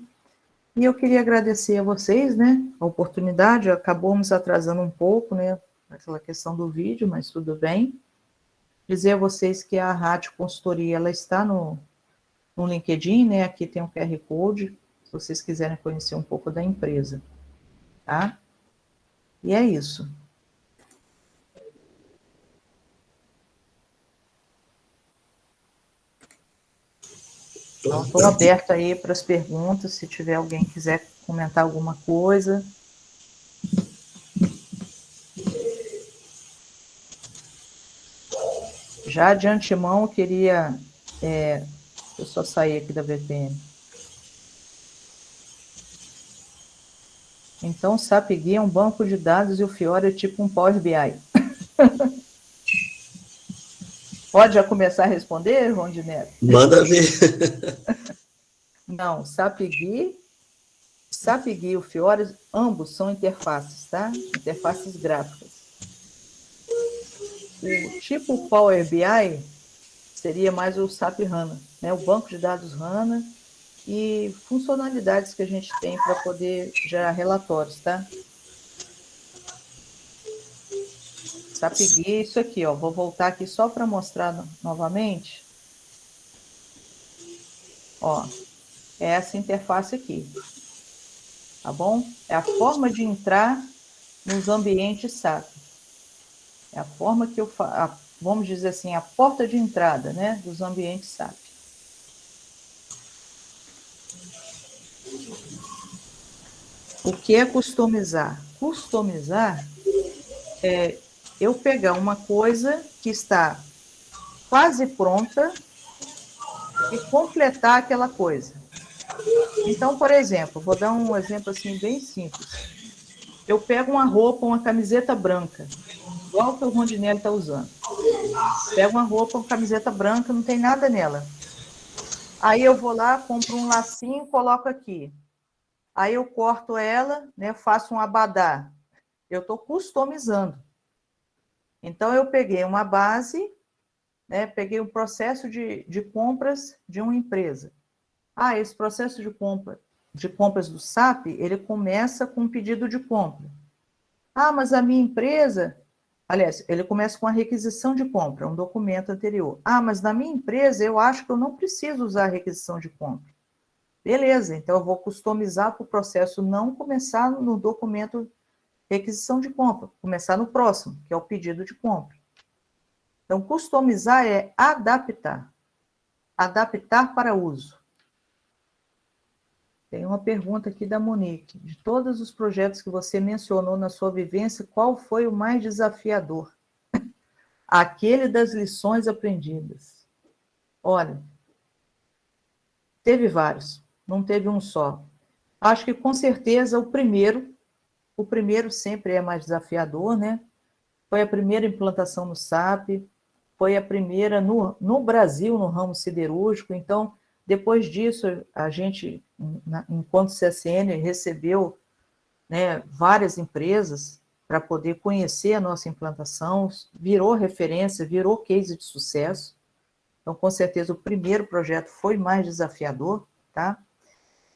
E eu queria agradecer a vocês, né, a oportunidade, acabamos atrasando um pouco, né, aquela questão do vídeo, mas tudo bem. Dizer a vocês que a Rádio Consultoria, ela está no LinkedIn, né, aqui tem um QR Code, se vocês quiserem conhecer um pouco da empresa, tá? E é isso. Então, estou aberta aí para as perguntas, se tiver alguém que quiser comentar alguma coisa. Já de antemão, eu queria... deixa eu só sair aqui da VPN. Então, o SAP Guia é um banco de dados e o Fiori é tipo um Power BI. Pode já começar a responder, Rondinelli? Manda ver. Não, SAP Guia e o Fiori, ambos são interfaces, tá? Interfaces gráficas. O tipo Power BI seria mais o SAP HANA, né? O banco de dados HANA e funcionalidades que a gente tem para poder gerar relatórios, tá? SAP Guia, isso aqui, ó. Vou voltar aqui só para mostrar novamente. Ó, é essa interface aqui, tá bom? É a forma de entrar nos ambientes SAP. É a forma que eu faço, vamos dizer assim, a porta de entrada, né, dos ambientes SAP. O que é customizar? Customizar é eu pegar uma coisa que está quase pronta e completar aquela coisa. Então, por exemplo, vou dar um exemplo assim bem simples. Eu pego uma roupa, uma camiseta branca, igual que o Rondinelli está usando. Pego uma roupa, uma camiseta branca, não tem nada nela. Aí eu vou lá, compro um lacinho, coloco aqui. Aí eu corto ela, né, faço um abadá. Eu estou customizando. Então, eu peguei uma base, né, peguei o processo de compras de uma empresa. Ah, esse processo de compras do SAP, ele começa com um pedido de compra. Ah, mas a minha empresa... Aliás, ele começa com a requisição de compra, um documento anterior. Ah, mas na minha empresa eu acho que eu não preciso usar a requisição de compra. Beleza, então eu vou customizar para o processo não começar no documento requisição de compra, começar no próximo, que é o pedido de compra. Então, customizar é adaptar. Adaptar para uso. Tem uma pergunta aqui da Monique. De todos os projetos que você mencionou na sua vivência, qual foi o mais desafiador? Aquele das lições aprendidas. Olha, teve vários, não teve um só. Acho que com certeza o primeiro sempre é mais desafiador, né? Foi a primeira implantação no SAP, foi a primeira no Brasil, no ramo siderúrgico. Então, depois disso, a gente, enquanto CSN, recebeu, né, várias empresas para poder conhecer a nossa implantação, virou referência, virou case de sucesso. Então, com certeza, o primeiro projeto foi mais desafiador, tá?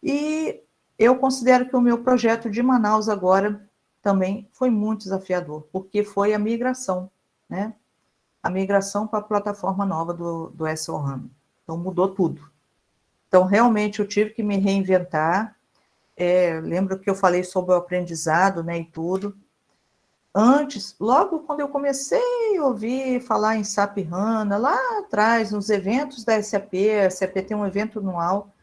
E eu considero que o meu projeto de Manaus agora também foi muito desafiador, porque foi a migração, né? A migração para a plataforma nova do S/4HANA. Então, mudou tudo. Então, realmente, eu tive que me reinventar. Lembro que eu falei sobre o aprendizado, né, e tudo. Antes, logo quando eu comecei a ouvir falar em SAP HANA, lá atrás, nos eventos da SAP, a SAP tem um evento anual,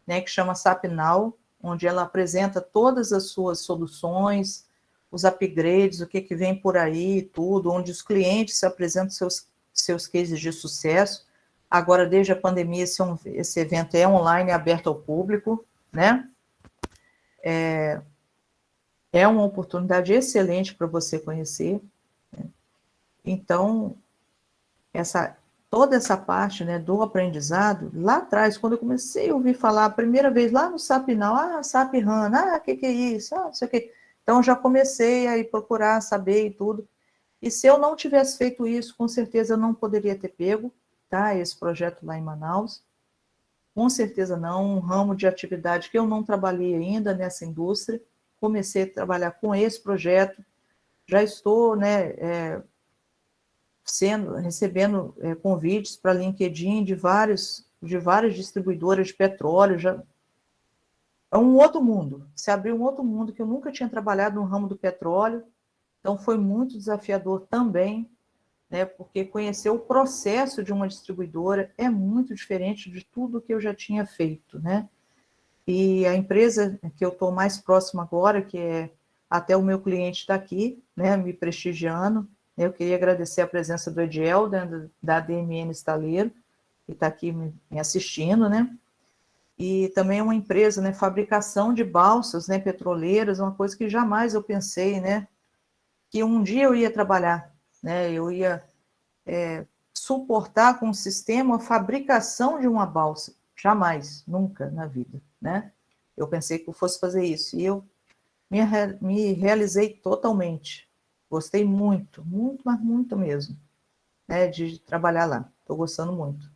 né, que chama SAP Now, onde ela apresenta todas as suas soluções, os upgrades, o que vem por aí, tudo, onde os clientes apresentam seus cases de sucesso. Agora, desde a pandemia, esse evento é online, aberto ao público, né? É uma oportunidade excelente para você conhecer, né? Então, toda essa parte, né, do aprendizado, lá atrás, quando eu comecei a ouvir falar a primeira vez, lá no SAP Now, SAP HANA, o que é isso? Não sei o que. Então, já comecei a ir procurar, saber e tudo. E se eu não tivesse feito isso, com certeza eu não poderia ter pego, tá, esse projeto lá em Manaus. Com certeza não, um ramo de atividade que eu não trabalhei ainda nessa indústria. Comecei a trabalhar com esse projeto, já estou, né, recebendo convites para LinkedIn de várias distribuidoras de petróleo. É um outro mundo, se abriu um outro mundo que eu nunca tinha trabalhado no ramo do petróleo, então foi muito desafiador também, né, porque conhecer o processo de uma distribuidora é muito diferente de tudo que eu já tinha feito, né? E a empresa que eu estou mais próxima agora, que é até o meu cliente está aqui, né, me prestigiando. Eu queria agradecer a presença do Ediel, da ADMN Estaleiro, que está aqui me assistindo, né? E também uma empresa, né, fabricação de balsas, né, petroleiras, uma coisa que jamais eu pensei, né, que um dia eu ia trabalhar, né, eu ia suportar com o sistema a fabricação de uma balsa. Jamais, nunca na vida, né? Eu pensei que eu fosse fazer isso, e eu me realizei totalmente. Gostei muito, muito, mas muito mesmo. né, de trabalhar lá. Estou gostando muito.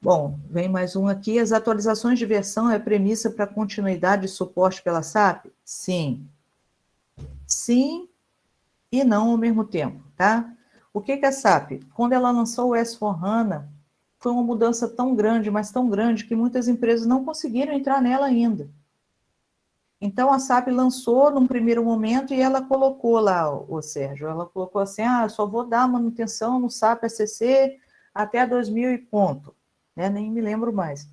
Bom, vem mais um aqui. As atualizações de versão é premissa para continuidade e suporte pela SAP? Sim. Sim e não ao mesmo tempo, tá? O que é a SAP? Quando ela lançou o S/4HANA, foi uma mudança tão grande, mas tão grande, que muitas empresas não conseguiram entrar nela ainda. Então, a SAP lançou num primeiro momento e ela colocou lá, o Sérgio, ela colocou assim, eu só vou dar manutenção no SAP SCC até 2000 e ponto, né? Nem me lembro mais.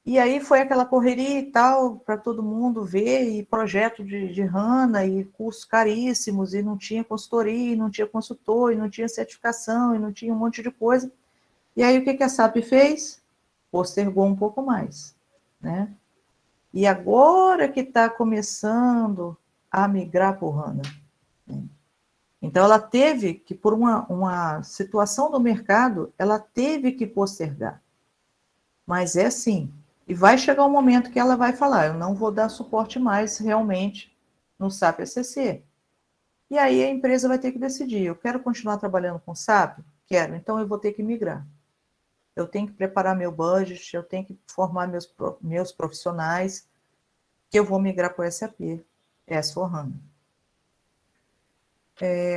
E aí foi aquela correria e tal, para todo mundo ver, e projeto de HANA, e cursos caríssimos, e não tinha consultoria, e não tinha consultor, e não tinha certificação, e não tinha um monte de coisa. E aí o que a SAP fez? Postergou um pouco mais, né? E agora que está começando a migrar para o HANA. Então, ela teve que, por uma situação do mercado, ela teve que postergar. Mas é assim. E vai chegar um momento que ela vai falar, eu não vou dar suporte mais realmente no SAP SCC. E aí a empresa vai ter que decidir, eu quero continuar trabalhando com SAP? Quero, então eu vou ter que migrar. Eu tenho que preparar meu budget, eu tenho que formar meus profissionais, que eu vou migrar para o SAP, S/4HANA.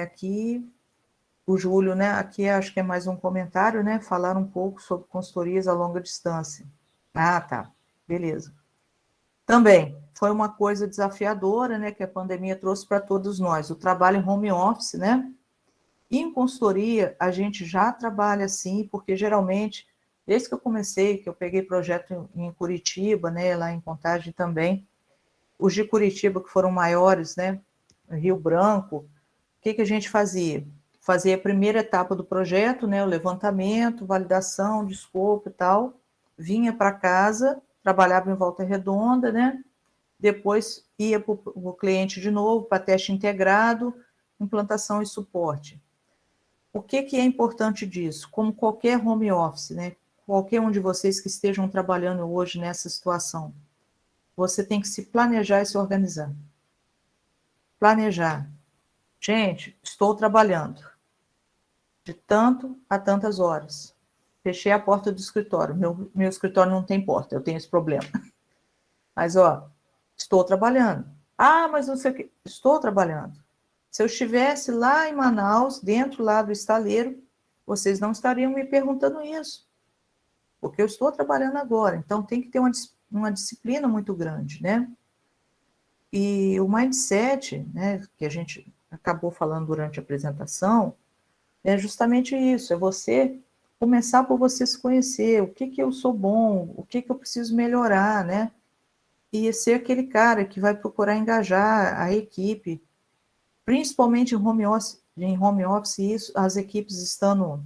Aqui, o Júlio, né? Aqui acho que é mais um comentário, né? Falar um pouco sobre consultorias a longa distância. Ah, tá. Beleza. Também foi uma coisa desafiadora, né? Que a pandemia trouxe para todos nós. O trabalho em home office, né? E em consultoria, a gente já trabalha assim, porque geralmente, desde que eu comecei, que eu peguei projeto em Curitiba, né? Lá em Contagem também, os de Curitiba, que foram maiores, né? Rio Branco, o que a gente fazia? Fazia a primeira etapa do projeto, né? O levantamento, validação de escopo e tal, vinha para casa, trabalhava em Volta Redonda, né? Depois ia para o cliente de novo, para teste integrado, implantação e suporte. O que é importante disso? Como qualquer home office, né? Qualquer um de vocês que estejam trabalhando hoje nessa situação, você tem que se planejar e se organizar. Planejar. Gente, estou trabalhando de tanto a tantas horas. Fechei a porta do escritório. Meu escritório não tem porta, eu tenho esse problema. Mas, estou trabalhando. Mas não sei o que. Estou trabalhando. Se eu estivesse lá em Manaus, dentro lá do estaleiro, vocês não estariam me perguntando isso. Porque eu estou trabalhando agora. Então, tem que ter uma disciplina muito grande, né? E o mindset, né, que a gente acabou falando durante a apresentação, é justamente isso, é você começar por você se conhecer, o que eu sou bom, o que eu preciso melhorar, né? E ser aquele cara que vai procurar engajar a equipe, principalmente em home office, isso, as equipes estando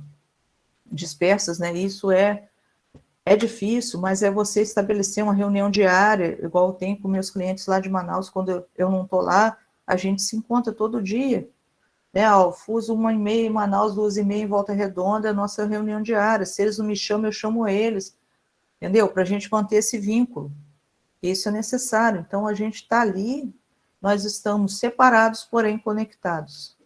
dispersas, né? Isso é difícil, mas é você estabelecer uma reunião diária, igual eu tenho com meus clientes lá de Manaus, quando eu não estou lá, a gente se encontra todo dia, né? Fuso 1h30 em Manaus, 2h30 em Volta Redonda, é a nossa reunião diária. Se eles não me chamam, eu chamo eles, entendeu? Para a gente manter esse vínculo. Isso é necessário. Então, a gente está ali, nós estamos separados, porém conectados.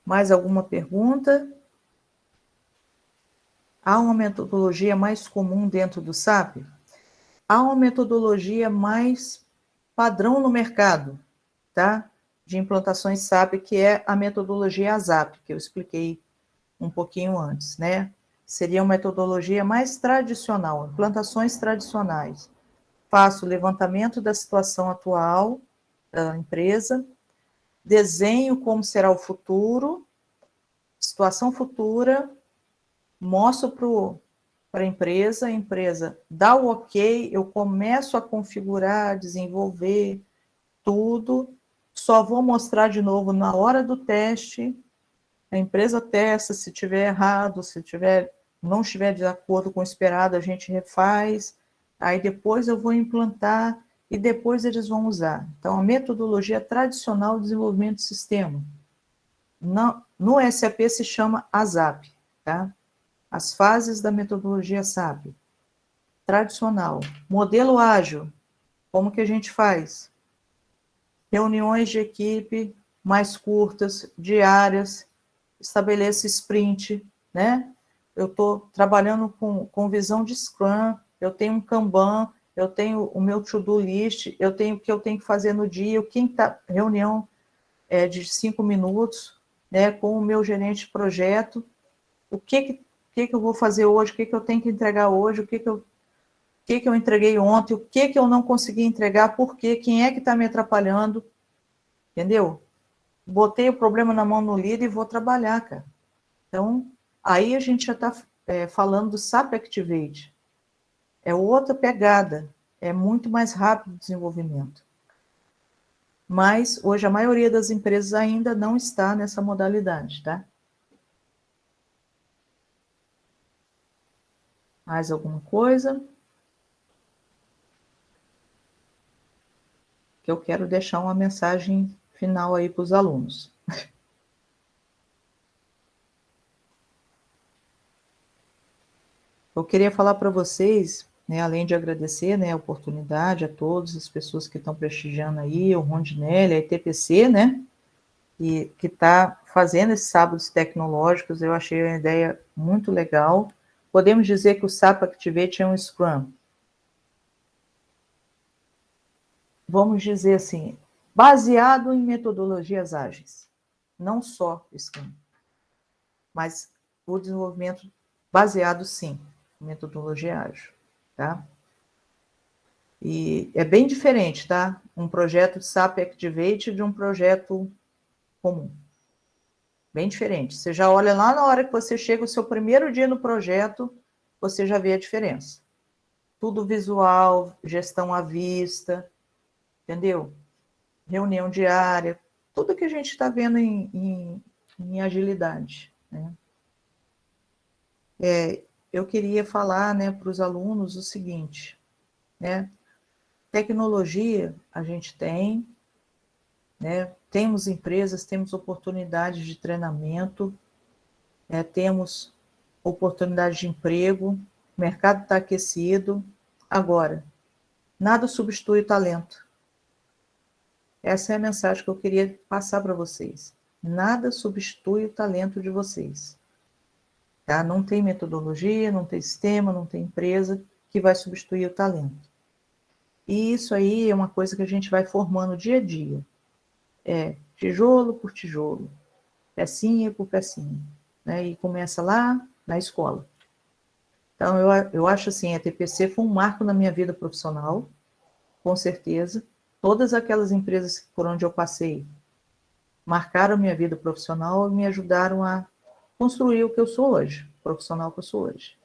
Mais alguma pergunta? Há uma metodologia mais comum dentro do SAP? Há uma metodologia mais padrão no mercado, tá? De implantações SAP, que é a metodologia ASAP, que eu expliquei um pouquinho antes, né? Seria uma metodologia mais tradicional, implantações tradicionais. Faço o levantamento da situação atual da empresa, desenho como será o futuro, situação futura, mostro para a empresa dá o ok, eu começo a configurar, desenvolver tudo, só vou mostrar de novo na hora do teste, a empresa testa, se tiver errado, se não estiver de acordo com o esperado, a gente refaz, aí depois eu vou implantar e depois eles vão usar. Então, a metodologia tradicional de desenvolvimento de sistema. No SAP se chama ASAP, tá? As fases da metodologia SAP. Tradicional. Modelo ágil. Como que a gente faz? Reuniões de equipe mais curtas, diárias, estabeleça sprint, né? Eu estou trabalhando com visão de Scrum, eu tenho um Kanban, eu tenho o meu to-do list, eu tenho o que eu tenho que fazer no dia, reunião de 5 minutos, né, com o meu gerente de projeto, o que eu vou fazer hoje, o que eu tenho que entregar hoje, o que eu entreguei ontem, o que eu não consegui entregar, por quê, quem é que está me atrapalhando, entendeu? Botei o problema na mão no líder e vou trabalhar, cara. Então, aí a gente já está falando do SAP Activate. É outra pegada, é muito mais rápido o desenvolvimento. Mas, hoje, a maioria das empresas ainda não está nessa modalidade, tá? Mais alguma coisa? Que eu quero deixar uma mensagem final aí para os alunos. Eu queria falar para vocês, né, além de agradecer, né, a oportunidade a todas as pessoas que estão prestigiando aí, o Rondinelli, a ITPC, né, e que está fazendo esses sábados tecnológicos, eu achei uma ideia muito legal. Podemos dizer que o SAP Activate é um Scrum. Vamos dizer assim, baseado em metodologias ágeis. Não só Scrum, mas o desenvolvimento baseado, sim, em metodologia ágil, tá? E é bem diferente, tá? Um projeto de SAP Activate de um projeto comum. Bem diferente. Você já olha lá na hora que você chega o seu primeiro dia no projeto, você já vê a diferença. Tudo visual, gestão à vista, entendeu? Reunião diária, tudo que a gente está vendo em agilidade, né? Eu queria falar, né, para os alunos o seguinte, né? Tecnologia a gente tem, né? Temos empresas, temos oportunidades de treinamento, temos oportunidade de emprego, o mercado está aquecido. Agora, nada substitui o talento. Essa é a mensagem que eu queria passar para vocês. Nada substitui o talento de vocês. Tá? Não tem metodologia, não tem sistema, não tem empresa que vai substituir o talento. E isso aí é uma coisa que a gente vai formando dia a dia. Tijolo por tijolo, pecinha por pecinha, né? E começa lá na escola. Então, eu acho assim, a TPC foi um marco na minha vida profissional, com certeza. Todas aquelas empresas por onde eu passei marcaram minha vida profissional e me ajudaram a construir o que eu sou hoje, o profissional que eu sou hoje.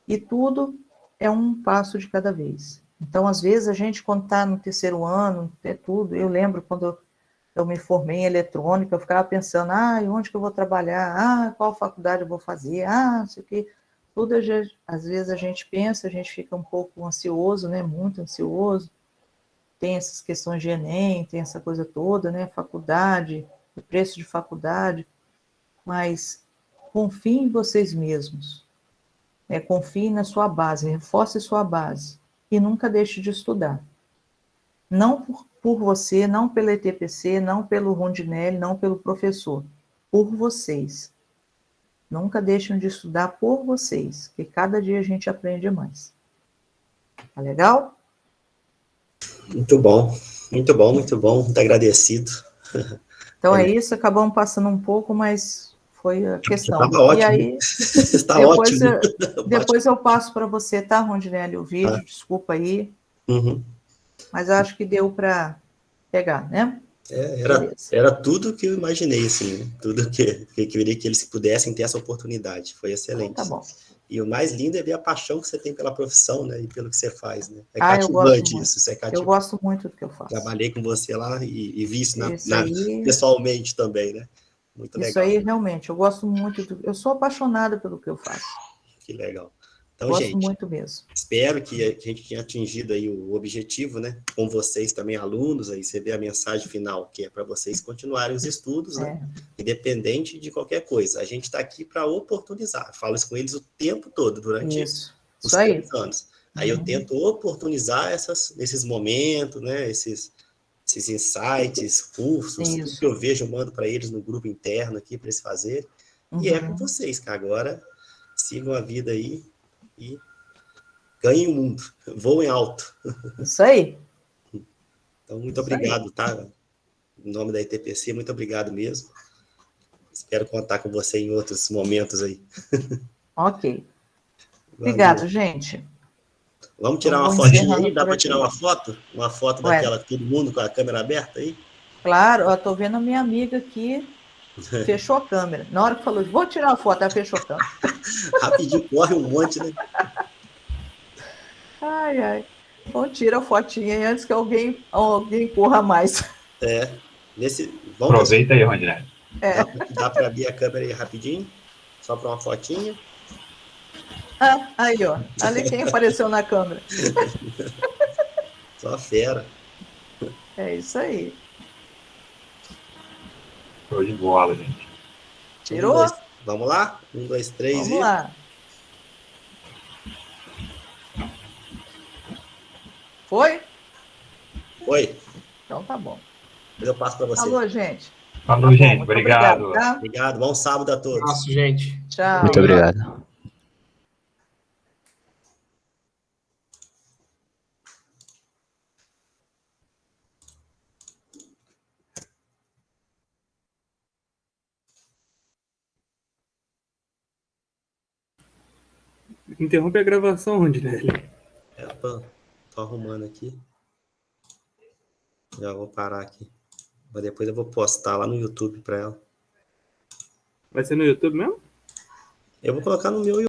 E tudo é um passo de cada vez. Então, às vezes, a gente, quando está no terceiro ano, tudo, eu lembro quando eu me formei em eletrônica, eu ficava pensando, onde que eu vou trabalhar? Qual faculdade eu vou fazer? Não sei o quê. Tudo, às vezes, a gente pensa, a gente fica um pouco ansioso, né? Muito ansioso. Tem essas questões de Enem, tem essa coisa toda, né? Faculdade, o preço de faculdade. Mas confiem em vocês mesmos. Confie na sua base, reforce sua base. E nunca deixe de estudar. Não por você, não pela ETPC, não pelo Rondinelli, não pelo professor. Por vocês. Nunca deixem de estudar por vocês, que cada dia a gente aprende mais. Tá legal? Muito bom, muito bom, muito bom. Muito agradecido. Então é isso, acabamos passando um pouco, mas foi a questão. Estava ótimo. E aí, está ótimo. Depois eu passo para você, tá, Rondinelli, o vídeo, desculpa aí. Uhum. Mas eu acho que deu para pegar, né? Era tudo que eu imaginei, assim, tudo que eu queria que eles pudessem ter essa oportunidade. Foi excelente. Então, tá bom. E o mais lindo é ver a paixão que você tem pela profissão, né, e pelo que você faz, né? É eu gosto cativante isso, é cativante. Eu gosto muito do que eu faço. Trabalhei com você lá e vi isso aí, pessoalmente também, né? Muito legal. Isso aí, realmente, eu gosto muito, eu sou apaixonada pelo que eu faço. Que legal. Então, gosto gente, muito mesmo. Espero que a gente tenha atingido aí o objetivo, né? Com vocês também, alunos, aí você vê a mensagem final, que é para vocês continuarem os estudos, né? Independente de qualquer coisa. A gente está aqui para oportunizar. Falo isso com eles o tempo todo, durante os 3 anos. Aí eu tento oportunizar esses momentos, né? Esses esses insights, cursos, tudo Isso. que eu vejo, eu mando para eles no grupo interno aqui para eles fazerem. E é com vocês, que agora sigam a vida aí e ganhem o mundo, voem alto. Isso aí. Então, muito Isso obrigado, tá? Em nome da ITPC, muito obrigado mesmo. Espero contar com você em outros momentos aí. Ok. Obrigado, gente. Vamos tirar Eu uma vou fotinha encerrando aí? Dá por para aqui. tirar uma foto? Uma foto Ué. daquela, todo mundo com a câmera aberta aí? Claro, eu tô vendo a minha amiga aqui, fechou a câmera. Na hora que falou, vou tirar a foto, ela fechou a câmera. Rapidinho, corre um monte, né? Ai, ai. Então tira a fotinha aí antes que alguém corra mais. Vamos ver se Aproveita aí, Rondinelli. dá para abrir a câmera aí rapidinho. Só para uma fotinha. Ah, aí, ó. Olha quem apareceu na câmera. Só fera. É isso aí. Show de bola, gente. Tirou? 1, 2, vamos lá? 1, 2, 3 Vamos e... lá. Foi? Foi. Então tá bom. Depois eu passo para você. Alô, gente. Falou, Tá gente. bom, muito Obrigado. obrigado, tá? Obrigado. Bom sábado a todos. Abraço, gente. Tchau. Muito obrigado. Interrompe a gravação, Rondinelli. Tô arrumando aqui. Já vou parar aqui. Mas depois eu vou postar lá no YouTube para ela. Vai ser no YouTube mesmo? Eu vou colocar no meu